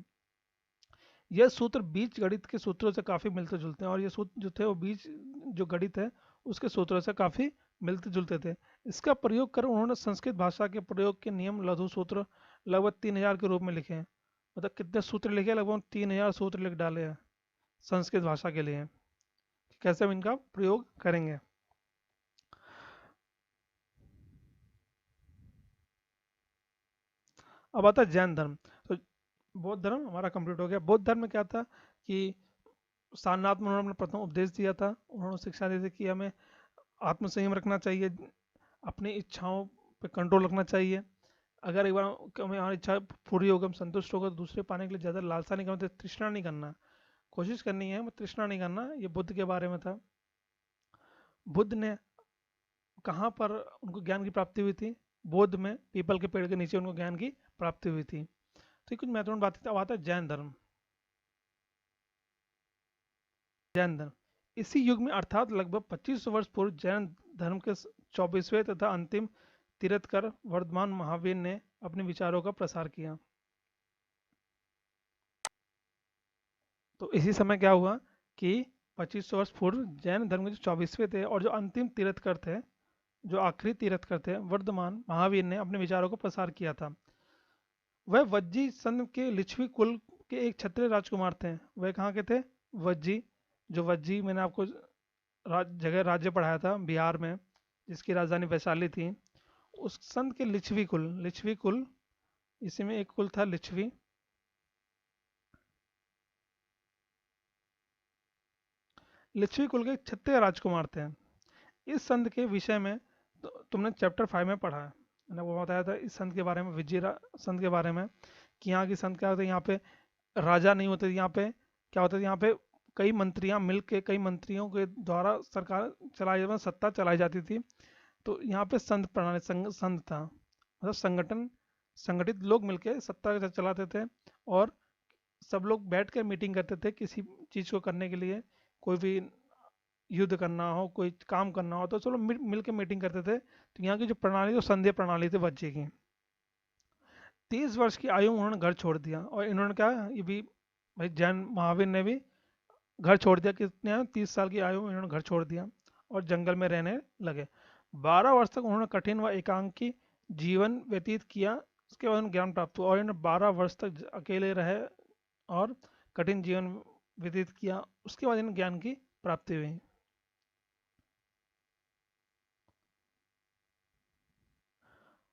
यह सूत्र बीज गणित के सूत्रों से काफ़ी मिलते जुलते हैं। और ये सूत्र जो थे वो बीज जो गणित है उसके सूत्रों से काफ़ी मिलते जुलते थे। इसका प्रयोग कर उन्होंने संस्कृत भाषा के प्रयोग के नियम लघु सूत्र लगभग 3000 के रूप में लिखे हैं। मतलब कितने सूत्र लिखे? लगभग 3000 सूत्र लिख डाले हैं संस्कृत भाषा के लिए, कैसे हम इनका प्रयोग करेंगे। अब आता है जैन धर्म। तो बौद्ध धर्म हमारा कंप्लीट हो गया। बौद्ध धर्म में क्या था कि सारनाथ में उन्होंने अपना प्रथम उपदेश दिया था। उन्होंने शिक्षा दी थी कि हमें आत्मसंयम रखना चाहिए, अपनी इच्छाओं पे कंट्रोल रखना चाहिए। अगर एक बार हमें हमारी इच्छा पूरी होगी, हम संतुष्ट होगा, तो दूसरे पाने के लिए ज़्यादा लालसा नहीं करना, तृष्णा नहीं करना, कोशिश करनी है, तृष्णा नहीं करना। ये बुद्ध के बारे में था। बुद्ध ने कहाँ पर उनको ज्ञान की प्राप्ति हुई थी? बौद्ध में पीपल के पेड़ के नीचे उनको ज्ञान की प्राप्ति हुई थी। तो ये कुछ महत्वपूर्ण बातें। अब आता है जैन धर्म। जैन धर्म इसी युग में अर्थात लगभग 2500 वर्ष पूर्व जैन धर्म के 24वें तथा अंतिम तीर्थकर वर्धमान महावीर ने अपने विचारों का प्रसार किया। तो इसी समय क्या हुआ कि 2500 वर्ष पूर्व जैन धर्म के जो 24वें थे और जो अंतिम तीर्थकर थे, जो आखिरी तीर्थकर थे, वर्धमान महावीर ने अपने विचारों का प्रसार किया था। वह वज्जी संघ के लिच्छवी कुल के एक क्षत्रिय राजकुमार थे। वह कहाँ के थे? वज्जी। जो वज्जी मैंने आपको जगह राज्य पढ़ाया था बिहार में, जिसकी राजधानी वैशाली थी। उस संत के लिच्छवी कुल, इसी में एक कुल था लिच्छवी। लिच्छवी कुल के क्षत्रिय राजकुमार थे। इस संत के विषय में तुमने चैप्टर 5 में पढ़ा है। मैंने वो बताया था इस संत के बारे में, विजय संत के बारे में, कि यहाँ की संत क्या होता है। यहाँ पे राजा नहीं होते, यहाँ पे क्या होता है, यहाँ पे कई मंत्रियाँ मिल के, कई मंत्रियों के द्वारा सरकार चलाई, सत्ता चलाई जाती थी। तो यहाँ पे संत प्रणाली संत था, मतलब संगठित लोग मिलके सत्ता चलाते थे। और सब लोग बैठ कर मीटिंग करते थे किसी चीज़ को करने के लिए। कोई भी युद्ध करना हो, कोई काम करना हो, तो चलो मिल के मीटिंग करते थे। तो यहाँ की जो प्रणाली तो संध्या प्रणाली थी बच्चे की। 30 वर्ष की आयु में उन्होंने घर छोड़ दिया। और इन्होंने क्या, ये भी भाई जैन महावीर ने भी घर छोड़ दिया। कितने 30 साल की आयु में इन्होंने घर छोड़ दिया और जंगल में रहने लगे। 12 वर्ष तक उन्होंने कठिन व एकांकी जीवन व्यतीत किया। उसके बाद उन्हें ज्ञान प्राप्त हुआ और इन्होंने 12 वर्ष तक अकेले रहे और कठिन जीवन व्यतीत किया। उसके बाद इन्हें ज्ञान की प्राप्ति हुई।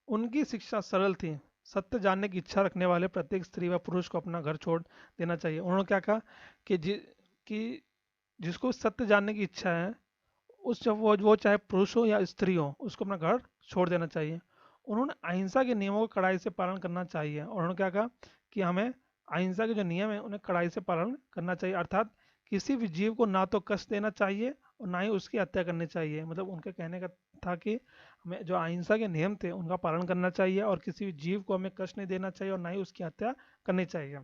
उनकी शिक्षा सरल थी। सत्य जानने की इच्छा रखने वाले प्रत्येक स्त्री व पुरुष को अपना घर छोड़ देना चाहिए। उन्होंने क्या कहा कि कि जिसको सत्य जानने की इच्छा है, उस जब वो चाहे पुरुष हो या स्त्री हो, उसको अपना घर छोड़ देना चाहिए। उन्होंने अहिंसा के नियमों का कड़ाई से पालन करना चाहिए। और उन्होंने क्या कहा कि हमें अहिंसा के जो नियम है उन्हें कड़ाई से पालन करना चाहिए। अर्थात किसी भी जीव को ना तो कष्ट देना चाहिए और ना ही उसकी हत्या करनी चाहिए। मतलब उनके कहने का था कि हमें जो अहिंसा के नियम थे उनका पालन करना चाहिए और किसी भी जीव को हमें कष्ट नहीं देना चाहिए और ना ही उसकी हत्या करनी चाहिए।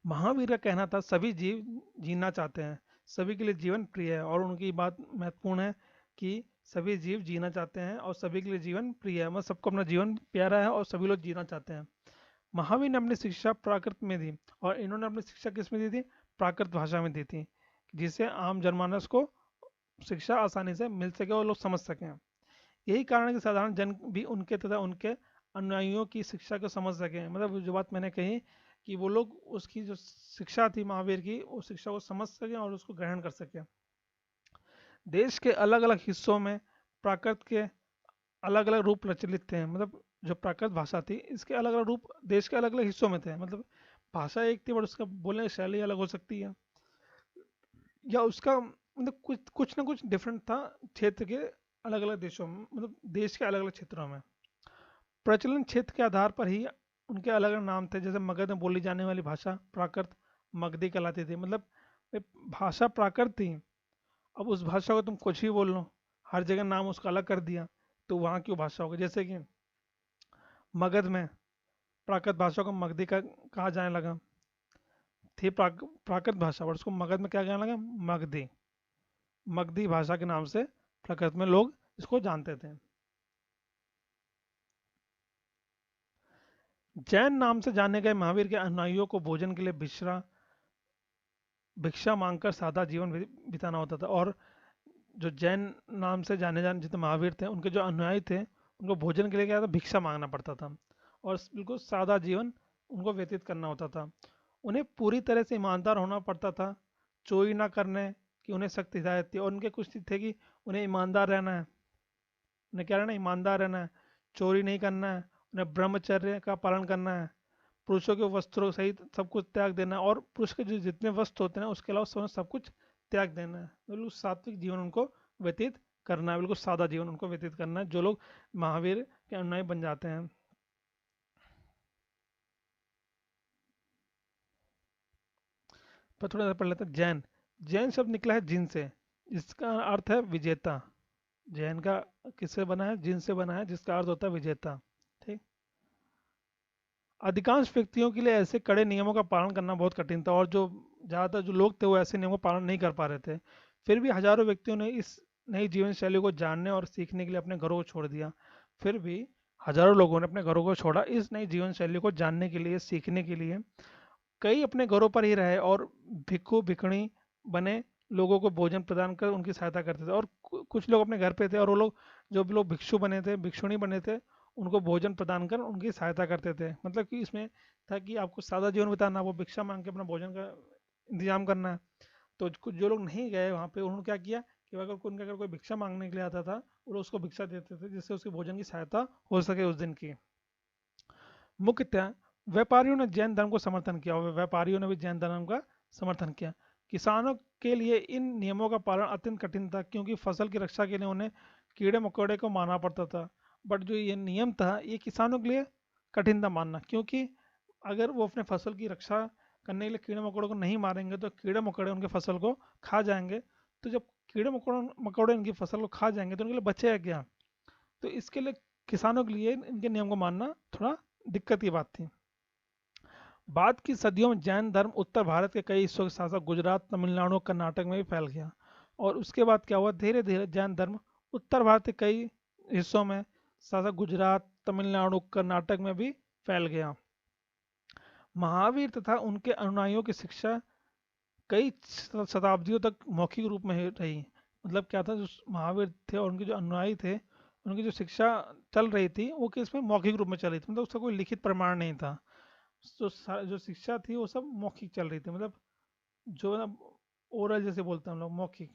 महावीर का कहना था सभी जीव जीना चाहते हैं, सभी के लिए जीवन प्रिय है। और उनकी बात महत्वपूर्ण है कि सभी जीव जीना चाहते हैं और सभी के लिए जीवन प्रिय है। मतलब सबको अपना जीवन प्यारा है और सभी लोग जीना चाहते हैं। महावीर ने अपनी शिक्षा प्राकृत में दी और इन्होंने अपनी शिक्षा किस में दी थी? प्राकृत भाषा में दी थी, जिससे आम जनमानस को शिक्षा आसानी से मिल सके और लोग समझ सकें। यही कारण है कि साधारण जन भी उनके तथा उनके अनुयायियों की शिक्षा को समझ सकें। मतलब जो बात मैंने कही कि वो लोग उसकी जो शिक्षा थी महावीर की, उस शिक्षा को समझ सकें और उसको ग्रहण कर सकें। देश के अलग अलग हिस्सों में प्राकृत के अलग अलग रूप प्रचलित थे। मतलब जो प्राकृत भाषा थी इसके अलग अलग रूप देश के अलग अलग हिस्सों में थे। मतलब भाषा एक थी बट उसका बोलने की शैली अलग हो सकती है, या उसका मतलब कुछ कुछ ना कुछ डिफरेंट था क्षेत्र के अलग अलग देशों में, मतलब देश के अलग अलग क्षेत्रों में। प्रचलन क्षेत्र के आधार पर ही उनके अलग अलग नाम थे। जैसे मगध में बोली जाने वाली भाषा प्राकृत मगधी कहलाती थी। मतलब ये भाषा प्राकृत थी, अब उस भाषा को तुम कुछ भी बोल लो, हर जगह नाम उसका अलग कर दिया, तो वहाँ की भाषा होगी। जैसे कि मगध में प्राकृत भाषा को मगधी का कहा जाने लगा, थी प्राकृत भाषा, और उसको मगध में क्या कहने लगा? मगधी। मगधी भाषा के नाम से प्राकृत में लोग इसको जानते थे। जैन नाम से जाने गए महावीर के अनुयायियों को भोजन के लिए भिक्षा मांगकर सादा जीवन बिताना होता था। और जो जैन नाम से जाने जाने जितने महावीर थे, उनके जो अनुयायी थे, उनको भोजन के लिए क्या था? भिक्षा मांगना पड़ता था और बिल्कुल सादा जीवन उनको व्यतीत करना होता था। उन्हें पूरी तरह से ईमानदार होना पड़ता था, चोरी ना करने की उन्हें सख्त हिदायत थी। और उनके कुछ थे कि उन्हें ईमानदार रहना है, उन्हें क्या रहना है? ईमानदार रहना है, चोरी नहीं करना है, उन्हें ब्रह्मचर्य का पालन करना है, पुरुषों के वस्त्रों सहित सब कुछ त्याग देना है, और पुरुष के जो जितने वस्त्र होते हैं उसके अलावा सब कुछ त्याग देना है। बिल्कुल सात्विक जीवन उनको व्यतीत करना है, बिल्कुल सादा जीवन उनको व्यतीत करना है, जो लोग महावीर के अनुयायी बन जाते हैं। पर थोड़ा सा पढ़ लेते हैं। जैन, जैन शब्द निकला है जिन से, जिसका अर्थ है विजेता। जैन का किससे बना है? जिन से बना है, जिसका अर्थ होता है विजेता। ठीक। अधिकांश व्यक्तियों के लिए ऐसे कड़े नियमों का पालन करना बहुत कठिन था, और जो ज़्यादातर जो लोग थे वो ऐसे नियमों का पालन नहीं कर पा रहे थे। फिर भी हजारों व्यक्तियों ने इस नई जीवन शैली को जानने और सीखने के लिए अपने घरों को छोड़ दिया। फिर भी हजारों लोगों ने अपने घरों को छोड़ा इस नई जीवन शैली को जानने के लिए, सीखने के लिए। कई अपने घरों पर ही रहे और भिक्खु भिखणी बने लोगों को भोजन प्रदान कर उनकी सहायता करते थे। और कुछ लोग अपने घर पे थे और वो लोग, जो भी लोग भिक्षु बने थे, भिक्षुणी बने थे, उनको भोजन प्रदान कर उनकी सहायता करते थे। मतलब कि इसमें था कि आपको सादा जीवन बिताना, वो भिक्षा मांग के अपना भोजन का इंतजाम करना है। तो कुछ जो लोग नहीं गए वहाँ पे, उन्होंने क्या किया कि अगर कोई भिक्षा मांगने के लिए आता था, वो लोग उसको भिक्षा देते थे, जिससे उसके भोजन की सहायता हो सके उस दिन की। मुख्यतः व्यापारियों ने जैन धर्म को समर्थन किया, और व्यापारियों ने भी जैन धर्म का समर्थन किया। किसानों के लिए इन नियमों का पालन अत्यंत कठिन था, क्योंकि फसल की रक्षा के लिए उन्हें कीड़े मकोड़े को मारना पड़ता था। बट जो ये नियम था, ये किसानों के लिए कठिन था मानना, क्योंकि अगर वो अपने फसल की रक्षा करने के लिए कीड़े मकोड़ों को नहीं मारेंगे तो कीड़े मकोड़े उनके फसल को खा जाएंगे। तो जब कीड़े मकोड़े उनकी फसल को खा जाएंगे तो उनके लिए बचेगा क्या? तो इसके लिए किसानों के लिए इनके नियम को मानना थोड़ा दिक्कत की बात थी। बाद की सदियों में जैन धर्म उत्तर भारत के कई हिस्सों के साथ साथ गुजरात, तमिलनाडु, कर्नाटक में भी फैल गया। और उसके बाद क्या हुआ? धीरे धीरे जैन धर्म उत्तर भारत के कई हिस्सों में साथ साथ गुजरात, तमिलनाडु, कर्नाटक में भी फैल गया। महावीर तथा उनके अनुयायियों की शिक्षा कई शताब्दियों तक मौखिक रूप में रही। मतलब क्या था, जो महावीर थे और उनके जो अनुयायी थे, उनकी जो शिक्षा चल रही थी वो किस में? मौखिक रूप में चल रही थी। मतलब उसका कोई लिखित प्रमाण नहीं था। जो शिक्षा थी वो सब मौखिक चल रही थी। मतलब जो ना ओरल जैसे बोलते हैं हम लोग, मौखिक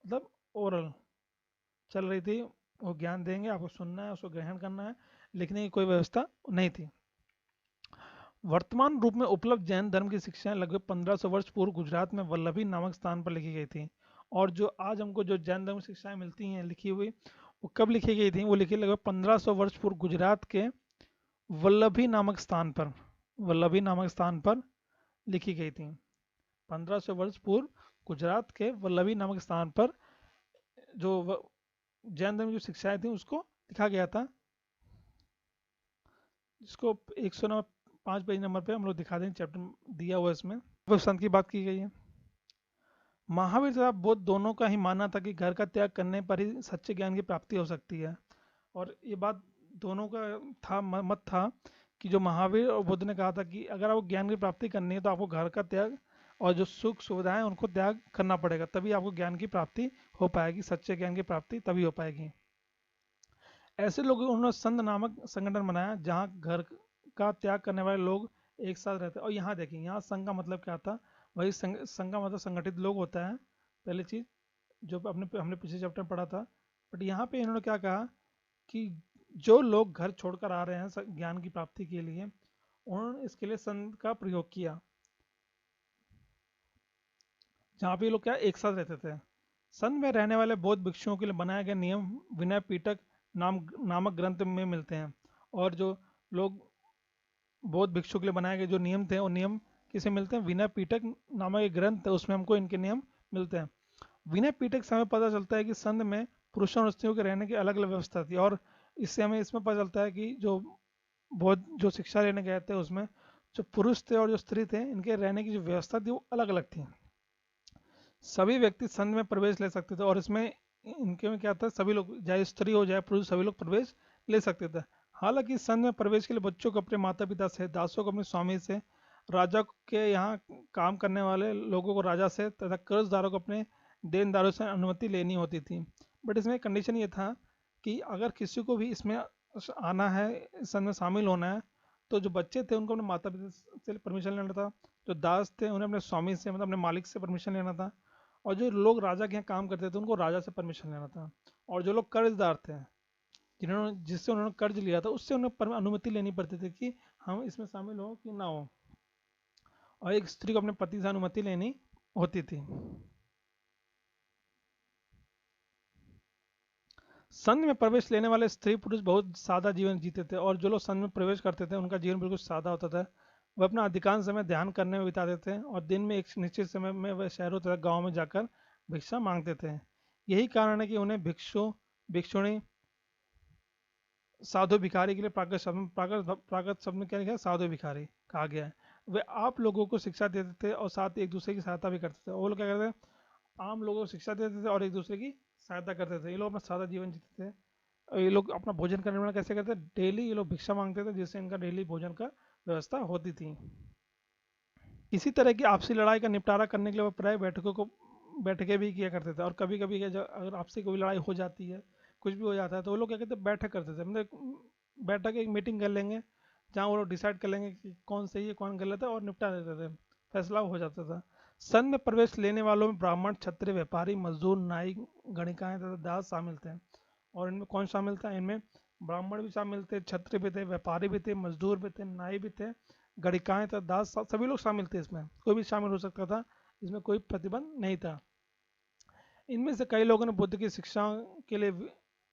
मतलब ओरल चल रही थी। वो ज्ञान देंगे, आपको सुनना है, उसको ग्रहण करना है, लिखने की कोई व्यवस्था नहीं थी। वर्तमान रूप में उपलब्ध जैन धर्म की शिक्षाएं लगभग 1500 वर्ष पूर्व गुजरात में वल्लभी नामक स्थान पर लिखी गई थी। और जो आज हमको जो जैन धर्म की शिक्षाएं मिलती हैं लिखी हुई, वो कब लिखी गई थी? वो लिखी लगभग 1500 वर्ष पूर्व गुजरात के वल्लभी नामक स्थान पर, वल्लभी नामक स्थान पर लिखी गई थी। 1500 वर्ष पूर्व गुजरात के वल्लभी नामक स्थान पर जो जैन धर्म की जो शिक्षाएं थी उसको लिखा गया था, जिसको 105 पेज नंबर पे हम लोग दिखा देंगे, चैप्टर दिया हुआ है इसमें। वो संत की बात की गई है। महावीर तथा बुद्ध दोनों का ही मानना था कि घर का त्याग करने पर ही सच्चे ज्ञान की प्राप्ति हो सकती है। और ये बात दोनों का था, मत था कि जो महावीर और बुद्ध ने कहा था कि अगर आपको ज्ञान की प्राप्ति करनी है तो आपको घर का त्याग और जो सुख सुविधाएं उनको त्याग करना पड़ेगा, तभी आपको ज्ञान की प्राप्ति हो पाएगी, सच्चे ज्ञान की प्राप्ति तभी हो पाएगी। ऐसे लोगों उन्होंने संघ नामक संगठन बनाया जहाँ घर का त्याग करने वाले लोग एक साथ रहते हैं। और यहाँ देखिए, यहाँ संघ का मतलब क्या था, वही संघ का मतलब संगठित लोग होता है, पहली चीज जो अपने हमने पिछले चैप्टर में पढ़ा था। बट यहाँ पे इन्होंने क्या कहा कि जो लोग घर छोड़कर आ रहे हैं ज्ञान की प्राप्ति के लिए, उन्होंने इसके लिए संघ का प्रयोग किया, जहाँ पे ये लोग क्या एक साथ रहते थे। संघ में रहने वाले बौद्ध भिक्षुओं के लिए बनाए गए नियम विनय पिटक नामक ग्रंथ में मिलते हैं। और जो लोग बौद्ध भिक्षु के लिए बनाए गए जो नियम थे, वो नियम किसे मिलते हैं, विनय पिटक नामक एक ग्रंथ है, उसमें हमको इनके नियम मिलते हैं। विनय पिटक से हमें पता चलता है कि संघ में पुरुषों और स्त्रियों के रहने की अलग अलग व्यवस्था थी। और इससे हमें इसमें पता चलता है कि जो बौद्ध जो शिक्षा लेने गए थे उसमें जो पुरुष थे और जो स्त्री थे, इनके रहने की जो व्यवस्था थी वो अलग अलग थी। सभी व्यक्ति संघ में प्रवेश ले सकते थे, और इसमें इनके में क्या था, सभी लोग चाहे स्त्री हो चाहे पुरुष सभी लोग प्रवेश ले सकते थे। हालांकि संघ में प्रवेश के लिए बच्चों को अपने माता पिता से, दासों को अपने स्वामी से, राजा के यहाँ काम करने वाले लोगों को राजा से तथा कर्जदारों को अपने देनदारों से अनुमति लेनी होती थी। बट इसमें कंडीशन ये था कि अगर किसी को भी इसमें आना है, इस संघ में शामिल होना है, तो जो बच्चे थे उनको अपने माता पिता से परमिशन लेना था, जो दास थे उन्हें अपने स्वामी से मतलब अपने मालिक से परमिशन लेना था, और जो लोग राजा के यहाँ काम करते थे उनको राजा से परमिशन लेना था, और जो लोग कर्जदार थे जिन्होंने जिससे उन्होंने कर्ज लिया था उससे उन्हें अनुमति लेनी पड़ती थी कि हम इसमें शामिल हो कि ना हो। और एक स्त्री को अपने पति से अनुमति लेनी होती थी। संघ में प्रवेश लेने वाले स्त्री पुरुष बहुत सादा जीवन जीते थे, और जो लोग संघ में प्रवेश करते थे उनका जीवन बिल्कुल सादा होता था। वह अपना अधिकांश समय ध्यान करने में बिताते थे, और दिन में एक निश्चित समय में वह शहरों तथा गाँव में जाकर भिक्षा मांगते थे। यही कारण है कि उन्हें भिक्षु भिक्षुणी साधु भिखारी के लिए प्राकृत शब्द में क्या लिखा है, साधु भिखारी कहा गया है। वे आप लोगों को शिक्षा देते थे और साथ ही एक दूसरे की सहायता भी करते थे। वो लोग क्या करते थे, आम लोगों को शिक्षा देते थे और एक दूसरे की सहायता करते थे। ये लोग अपना सादा जीवन जीते थे। और ये लोग अपना भोजन करने में कैसे करते, डेली ये लोग भिक्षा मांगते थे, जिससे इनका डेली भोजन का व्यवस्था होती थी। इसी तरह की आपसी लड़ाई का निपटारा करने के लिए वो प्राय बैठकें भी किया करते थे। और कभी कभी अगर आपसी कोई लड़ाई हो जाती है, कुछ भी हो जाता है, तो वो लोग क्या कहते हैं, बैठक करते थे, मतलब बैठक एक मीटिंग कर लेंगे जहाँ वो लोग डिसाइड कर लेंगे कि कौन सही है कौन गलत है, और निपटा देते थे, फैसला हो जाता था। संघ में प्रवेश लेने वालों में ब्राह्मण, क्षत्रिय, व्यापारी, मजदूर, नाई, गणिकाएं तथा दास शामिल थे। और इनमें कौन शामिल था, इनमें ब्राह्मण भी शामिल थे, क्षत्रिय भी थे, व्यापारी भी थे, मजदूर भी थे, नाई भी थे, गणिकाएं तथा दास, सभी लोग शामिल थे। इसमें कोई भी शामिल हो सकता था, इसमें कोई प्रतिबंध नहीं था। इनमें से कई लोगों ने बुद्ध की शिक्षा के लिए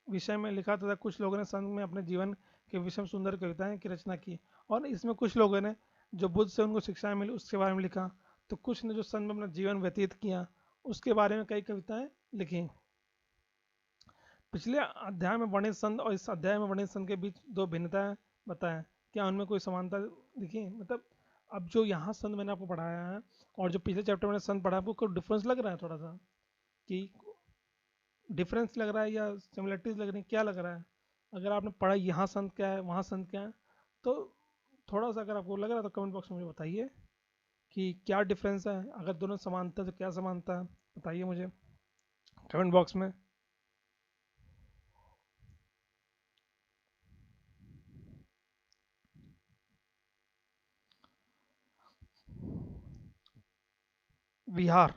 विषय में लिखा तथा कुछ लोगों ने संघ में अपने जीवन के विषय में सुंदर कविताएं की रचना की। और इसमें कुछ लोगों ने जो बुद्ध से उनको शिक्षाएं मिली उसके बारे में लिखा, तो कुछ ने जो संघ में अपना जीवन व्यतीत किया उसके बारे में कई कविताएं लिखी। पिछले अध्याय में वर्णित संघ और इस अध्याय में वर्णित संघ के बीच दो भिन्नताएं बताएं, क्या उनमें कोई समानता दिखी, मतलब अब जो यहाँ संघ मैंने आपको पढ़ाया है और जो पिछले चैप्टर में संघ पढ़ा, आपको कोई डिफरेंस लग रहा है थोड़ा सा, कि डिफरेंस लग रहा है या सिमिलरिटीज लग रही है, क्या लग रहा है? अगर आपने पढ़ा यहाँ संत क्या है वहाँ संत क्या है, तो थोड़ा सा अगर आपको लग रहा है तो कमेंट बॉक्स में मुझे बताइए कि क्या डिफरेंस है। अगर दोनों समानता है तो क्या समानता है, बताइए मुझे कमेंट बॉक्स में। विहार।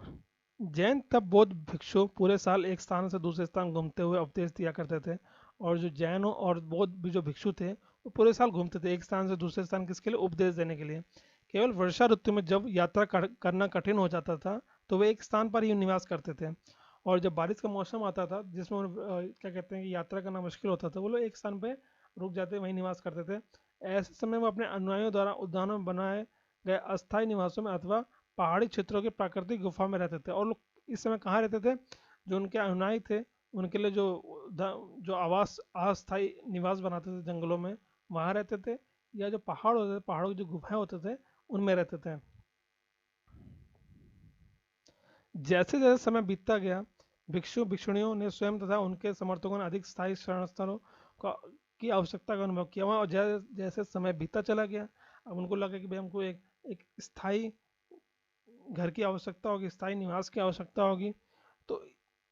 जैन तब बौद्ध भिक्षु पूरे साल एक स्थान से दूसरे स्थान घूमते हुए उपदेश दिया करते थे। और जो जैन और बौद्ध भी जो भिक्षु थे वो पूरे साल घूमते थे एक स्थान से दूसरे स्थान, किसके लिए, उपदेश देने के लिए। केवल वर्षा ऋतु में जब यात्रा करना कठिन हो जाता था तो वे एक स्थान पर ही निवास करते थे। और जब बारिश का मौसम आता था जिसमें क्या कहते हैं कि यात्रा करना मुश्किल होता था, वो लोग एक स्थान पर रुक जाते, वहीं निवास करते थे। ऐसे समय वो अपने अनुयायियों द्वारा उद्यानों में बनाए गए अस्थायी निवासों में अथवा पहाड़ी क्षेत्रों के प्राकृतिक गुफा में रहते थे। और लोग इस समय कहाँ रहते थे, जो उनके अनुयायी थे उनके लिए जो आवास अस्थायी निवास बनाते थे जंगलों में, वहाँ रहते थे, या जो पहाड़ होते थे, पहाड़ों की जो गुफाएं होते थे उनमें रहते थे। जैसे जैसे समय बीतता गया, भिक्षु भिक्षुणियों ने स्वयं तथा उनके समर्थकों ने अधिक स्थायी शरण स्थलों की आवश्यकता का अनुभव किया वहाँ, और जैसे समय बीतता चला गया, अब उनको लगा कि भाई हमको एक स्थायी घर की आवश्यकता होगी, स्थायी निवास की आवश्यकता होगी। तो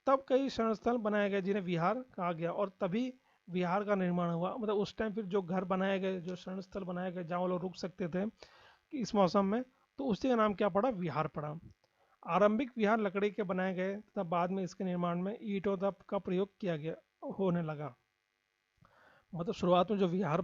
तब कई शरण स्थल बनाए गए जिन्हें विहार कहा गया, और तभी विहार का निर्माण हुआ। मतलब उस टाइम फिर जो घर बनाए गए, जो शरण स्थल बनाए गए जहाँ वो लोग रुक सकते थे कि इस मौसम में, तो उसी का नाम क्या पड़ा, विहार पड़ा। आरंभिक विहार लकड़ी के बनाए गए तथा बाद में इसके निर्माण में ईंटों तक का प्रयोग किया गया होने लगा। मतलब शुरुआत में जो विहार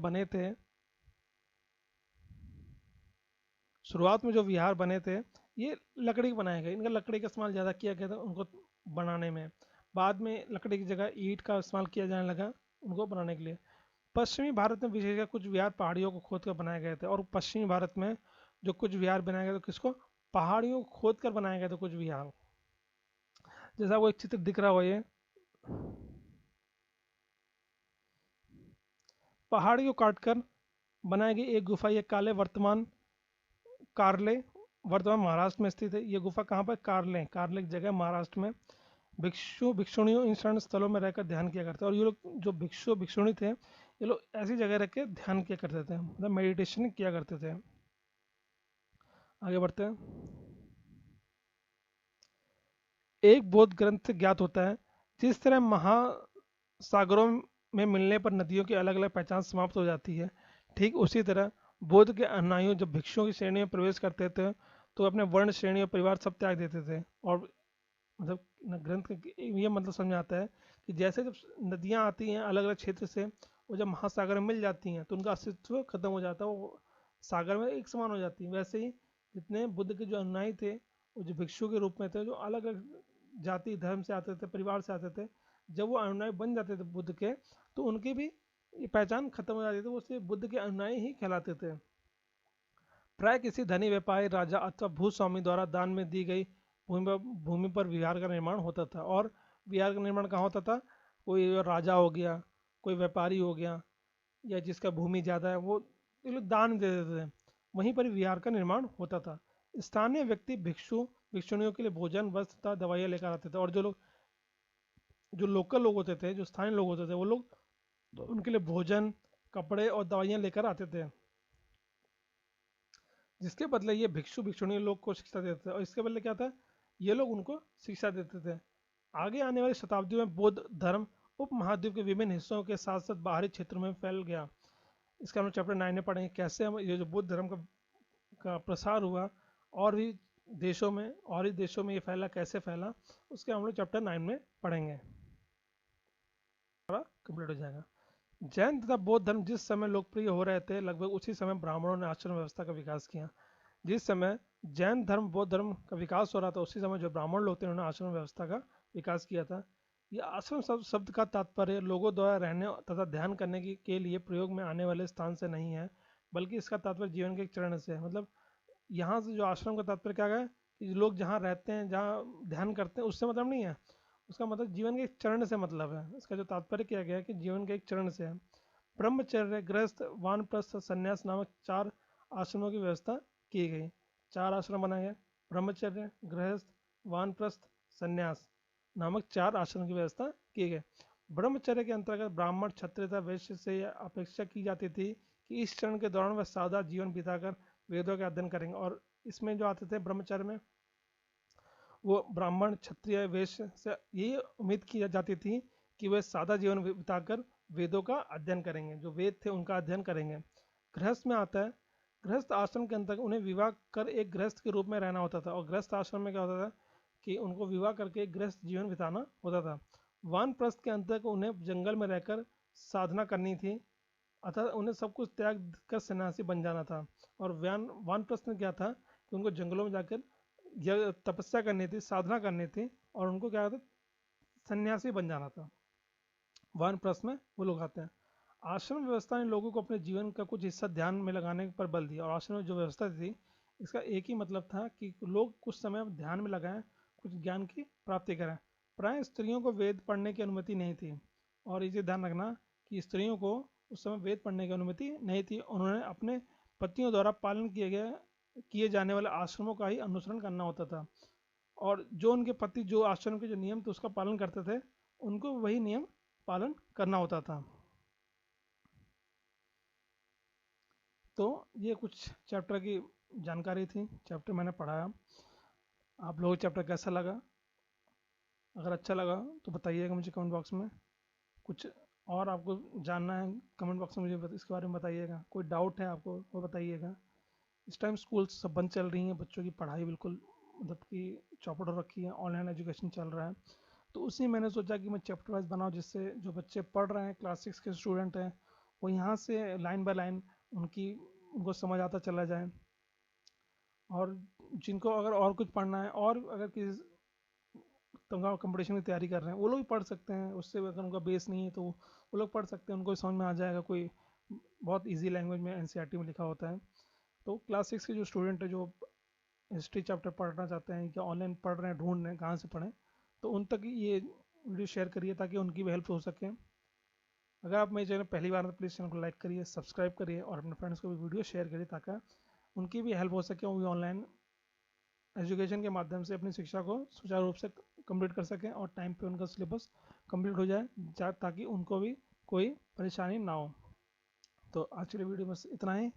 बने थे ये लकड़ी के बनाए गए, इनका लकड़ी का इस्तेमाल ज़्यादा किया गया था उनको बनाने में। बाद में लकड़ी की जगह ईंट का इस्तेमाल किया जाने लगा उनको बनाने के लिए। पश्चिमी भारत में विशेषकर कुछ विहार पहाड़ियों को खोद कर बनाए गए थे, और पश्चिमी भारत में जो कुछ विहार बनाए गए थे किसको, पहाड़ियों को खोद कर बनाए गए थे कुछ विहार। जैसा वो एक चित्र दिख रहा हो, ये पहाड़ी को काटकर बनाई गई एक गुफा, ये कारले वर्तमान महाराष्ट्र में स्थित है। ये गुफा कहाँ पर, कारले की जगह महाराष्ट्र में। भिक्षुणियों इन शरण स्थलों में रहकर ध्यान किया करते हैं, और ये लोग जो भिक्षुणी थे, ये लोग ऐसी जगह रह के ध्यान किया करते थे, मतलब मेडिटेशन किया करते थे। आगे बढ़ते हैं। एक बौद्ध ग्रंथ ज्ञात होता है। जिस तरह महासागरों में मिलने पर नदियों की अलग अलग पहचान समाप्त हो जाती है, ठीक उसी तरह बौद्ध के अनुयायी जब भिक्षुओं की श्रेणी में प्रवेश करते थे तो अपने वर्ण, श्रेणी और परिवार सब त्याग देते थे। और मतलब ग्रंथ का ये मतलब समझ आता है कि जैसे जब नदियाँ आती हैं अलग अलग क्षेत्र से, वो जब महासागर में मिल जाती हैं तो उनका अस्तित्व खत्म हो जाता है, वो सागर में एक समान हो जाती है। वैसे ही जितने बुद्ध के जो अनुयायी थे, वो जो भिक्षु के रूप में थे, जो अलग अलग जाति धर्म से आते थे, परिवार से आते थे, जब वो अनुयायी बन जाते थे बुद्ध के, तो उनकी भी ये पहचान खत्म हो जाती थी, वो सिर्फ बुद्ध के अनुयायी ही कहलाते थे। प्राय किसी धनी व्यापारी, राजा अथवा भूस्वामी द्वारा दान में दी गई भूमि पर विहार का निर्माण होता था। और विहार का निर्माण कहाँ होता था, कोई राजा हो गया, कोई व्यापारी हो गया, या जिसका भूमि ज़्यादा है, वो ये लोग दान दे देते थे, वहीं पर विहार का निर्माण होता था। स्थानीय व्यक्ति भिक्षुणियों के लिए भोजन, वस्त्र तथा दवाइयाँ लेकर आते थे, और जो लोकल लोग होते थे, जो स्थानीय लोग होते थे, वो लोग तो उनके लिए भोजन, कपड़े और दवाइयाँ लेकर आते थे, जिसके बदले ये भिक्षुणी लोग को शिक्षा देते थे। और इसके बदले क्या था, ये लोग उनको शिक्षा देते थे। आगे आने वाली शताब्दियों में बौद्ध धर्म उपमहाद्वीप के विभिन्न हिस्सों के साथ साथ बाहरी क्षेत्रों में फैल गया। इसका हम लोग चैप्टर 9 में पढ़ेंगे, कैसे हम ये जो बौद्ध धर्म का प्रसार हुआ और भी देशों में ये फैला, कैसे फैला, उसके हम लोग चैप्टर 9 में पढ़ेंगे। कंप्लीट हो जाएगा। जैन तथा बौद्ध धर्म जिस समय लोकप्रिय हो रहे थे, लगभग उसी समय ब्राह्मणों ने आश्रम व्यवस्था का विकास किया। जिस समय जैन धर्म बौद्ध धर्म का विकास हो रहा था, उसी समय जो ब्राह्मण लोग थे उन्होंने आश्रम व्यवस्था का विकास किया था। यह आश्रम शब्द का तात्पर्य लोगों द्वारा रहने तथा ध्यान करने के लिए प्रयोग में आने वाले स्थान से नहीं है, बल्कि इसका तात्पर्य जीवन के एक चरण से है। मतलब यहाँ से जो आश्रम का तात्पर्य क्या है कि लोग जहाँ रहते हैं, जहाँ ध्यान करते हैं, उससे मतलब नहीं है, उसका मतलब जीवन के एक चरण से मतलब है। इसका जो तात्पर्य किया गया है कि जीवन के एक चरण से है। ब्रह्मचर्य, गृहस्थ, वानप्रस्थ, संन्यास नामक 4 आश्रमों की व्यवस्था की गई। 4 आश्रम बनाए गए, ब्रह्मचर्य, गृहस्थ, वानप्रस्थ, संन्यास नामक 4 आश्रम की व्यवस्था की गई। ब्रह्मचर्य के अंतर्गत ब्राह्मण, क्षत्रिय तथा वैश्य से अपेक्षा की जाती थी कि इस चरण के दौरान वह सादा जीवन बिताकर वेदों के अध्ययन करेंगे। और इसमें जो आते थे ब्रह्मचर्य में, वो ब्राह्मण, क्षत्रिय, वैश्य से यही उम्मीद की जाती थी कि वे सादा जीवन बिताकर वेदों का अध्ययन करेंगे, जो वेद थे उनका अध्ययन करेंगे। गृहस्थ में आता है, गृहस्थ आश्रम के अंतर्गत उन्हें विवाह कर एक गृहस्थ के रूप में रहना होता था। और गृहस्थ आश्रम में क्या होता था कि उनको विवाह करके एक गृहस्थ जीवन बिताना होता था। वानप्रस्थ के अंतर्गत उन्हें जंगल में रहकर साधना करनी थी, अतः उन्हें सब कुछ त्याग कर सन्यासी बन जाना था। और वानप्रस्थ में क्या था कि उनको जंगलों में जाकर यह तपस्या करनी थी, साधना करनी थी, और उनको क्या था, सन्यासी बन जाना था। वानप्रस्थ में वो लोग आते हैं। आश्रम व्यवस्था ने लोगों को अपने जीवन का कुछ हिस्सा ध्यान में लगाने पर बल दिया। और आश्रम में जो व्यवस्था थी, इसका एक ही मतलब था कि लोग कुछ समय ध्यान में लगाएं, कुछ ज्ञान की प्राप्ति करें। प्राय स्त्रियों को वेद पढ़ने की अनुमति नहीं थी, और इसे ध्यान रखना कि स्त्रियों को उस समय वेद पढ़ने की अनुमति नहीं थी। उन्होंने अपने पतियों द्वारा पालन किए जाने वाले आश्रमों का ही अनुसरण करना होता था, और जो उनके पति जो आश्रम के जो नियम थे उसका पालन करते थे, उनको वही नियम पालन करना होता था। तो ये कुछ चैप्टर की जानकारी थी, चैप्टर मैंने पढ़ाया। आप लोगों को चैप्टर कैसा लगा? अगर अच्छा लगा तो बताइएगा मुझे कमेंट बॉक्स में। कुछ और आपको जानना है कमेंट बॉक्स में मुझे इसके बारे में बताइएगा। कोई डाउट है आपको वो बताइएगा। इस टाइम स्कूल सब बंद चल रही हैं, बच्चों की पढ़ाई बिल्कुल मतलब कि चौपट हो रखी है, ऑनलाइन एजुकेशन चल रहा है। तो उसी मैंने सोचा कि मैं चैप्टर वाइज बनाऊँ, जिससे जो बच्चे पढ़ रहे हैं, क्लास 6 के स्टूडेंट हैं, वो यहाँ से लाइन बाय लाइन उनको समझ आता चला जाए। और जिनको अगर और कुछ पढ़ना है, और अगर किसी कंपटीशन की तैयारी कर रहे हैं, वो लोग भी पढ़ सकते हैं। उससे अगर उनका बेस नहीं है तो वो लोग पढ़ सकते हैं, उनको समझ में आ जाएगा। कोई बहुत ईजी लैंग्वेज में एनसीईआरटी में लिखा होता है। तो क्लास 6 के जो स्टूडेंट है, जो हिस्ट्री चैप्टर पढ़ना चाहते हैं या ऑनलाइन पढ़ रहे हैं, ढूंढ रहे हैं कहाँ से पढ़ें, तो उन तक ये वीडियो शेयर करिए ताकि उनकी भी हेल्प हो सके। अगर आप मेरे चैनल पहली बार, तो प्लीज़ चैनल को लाइक करिए, सब्सक्राइब करिए और अपने फ्रेंड्स को भी वीडियो शेयर करिए ताकि उनकी भी हेल्प हो सके, वो भी ऑनलाइन एजुकेशन के माध्यम से अपनी शिक्षा को सुचारू रूप से कंप्लीट कर सकें और टाइम पे उनका सिलेबस कंप्लीट हो जाए ताकि उनको भी कोई परेशानी ना हो। तो आज के वीडियो में इतना ही।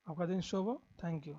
आपका दिन शुभ हो। Thank you.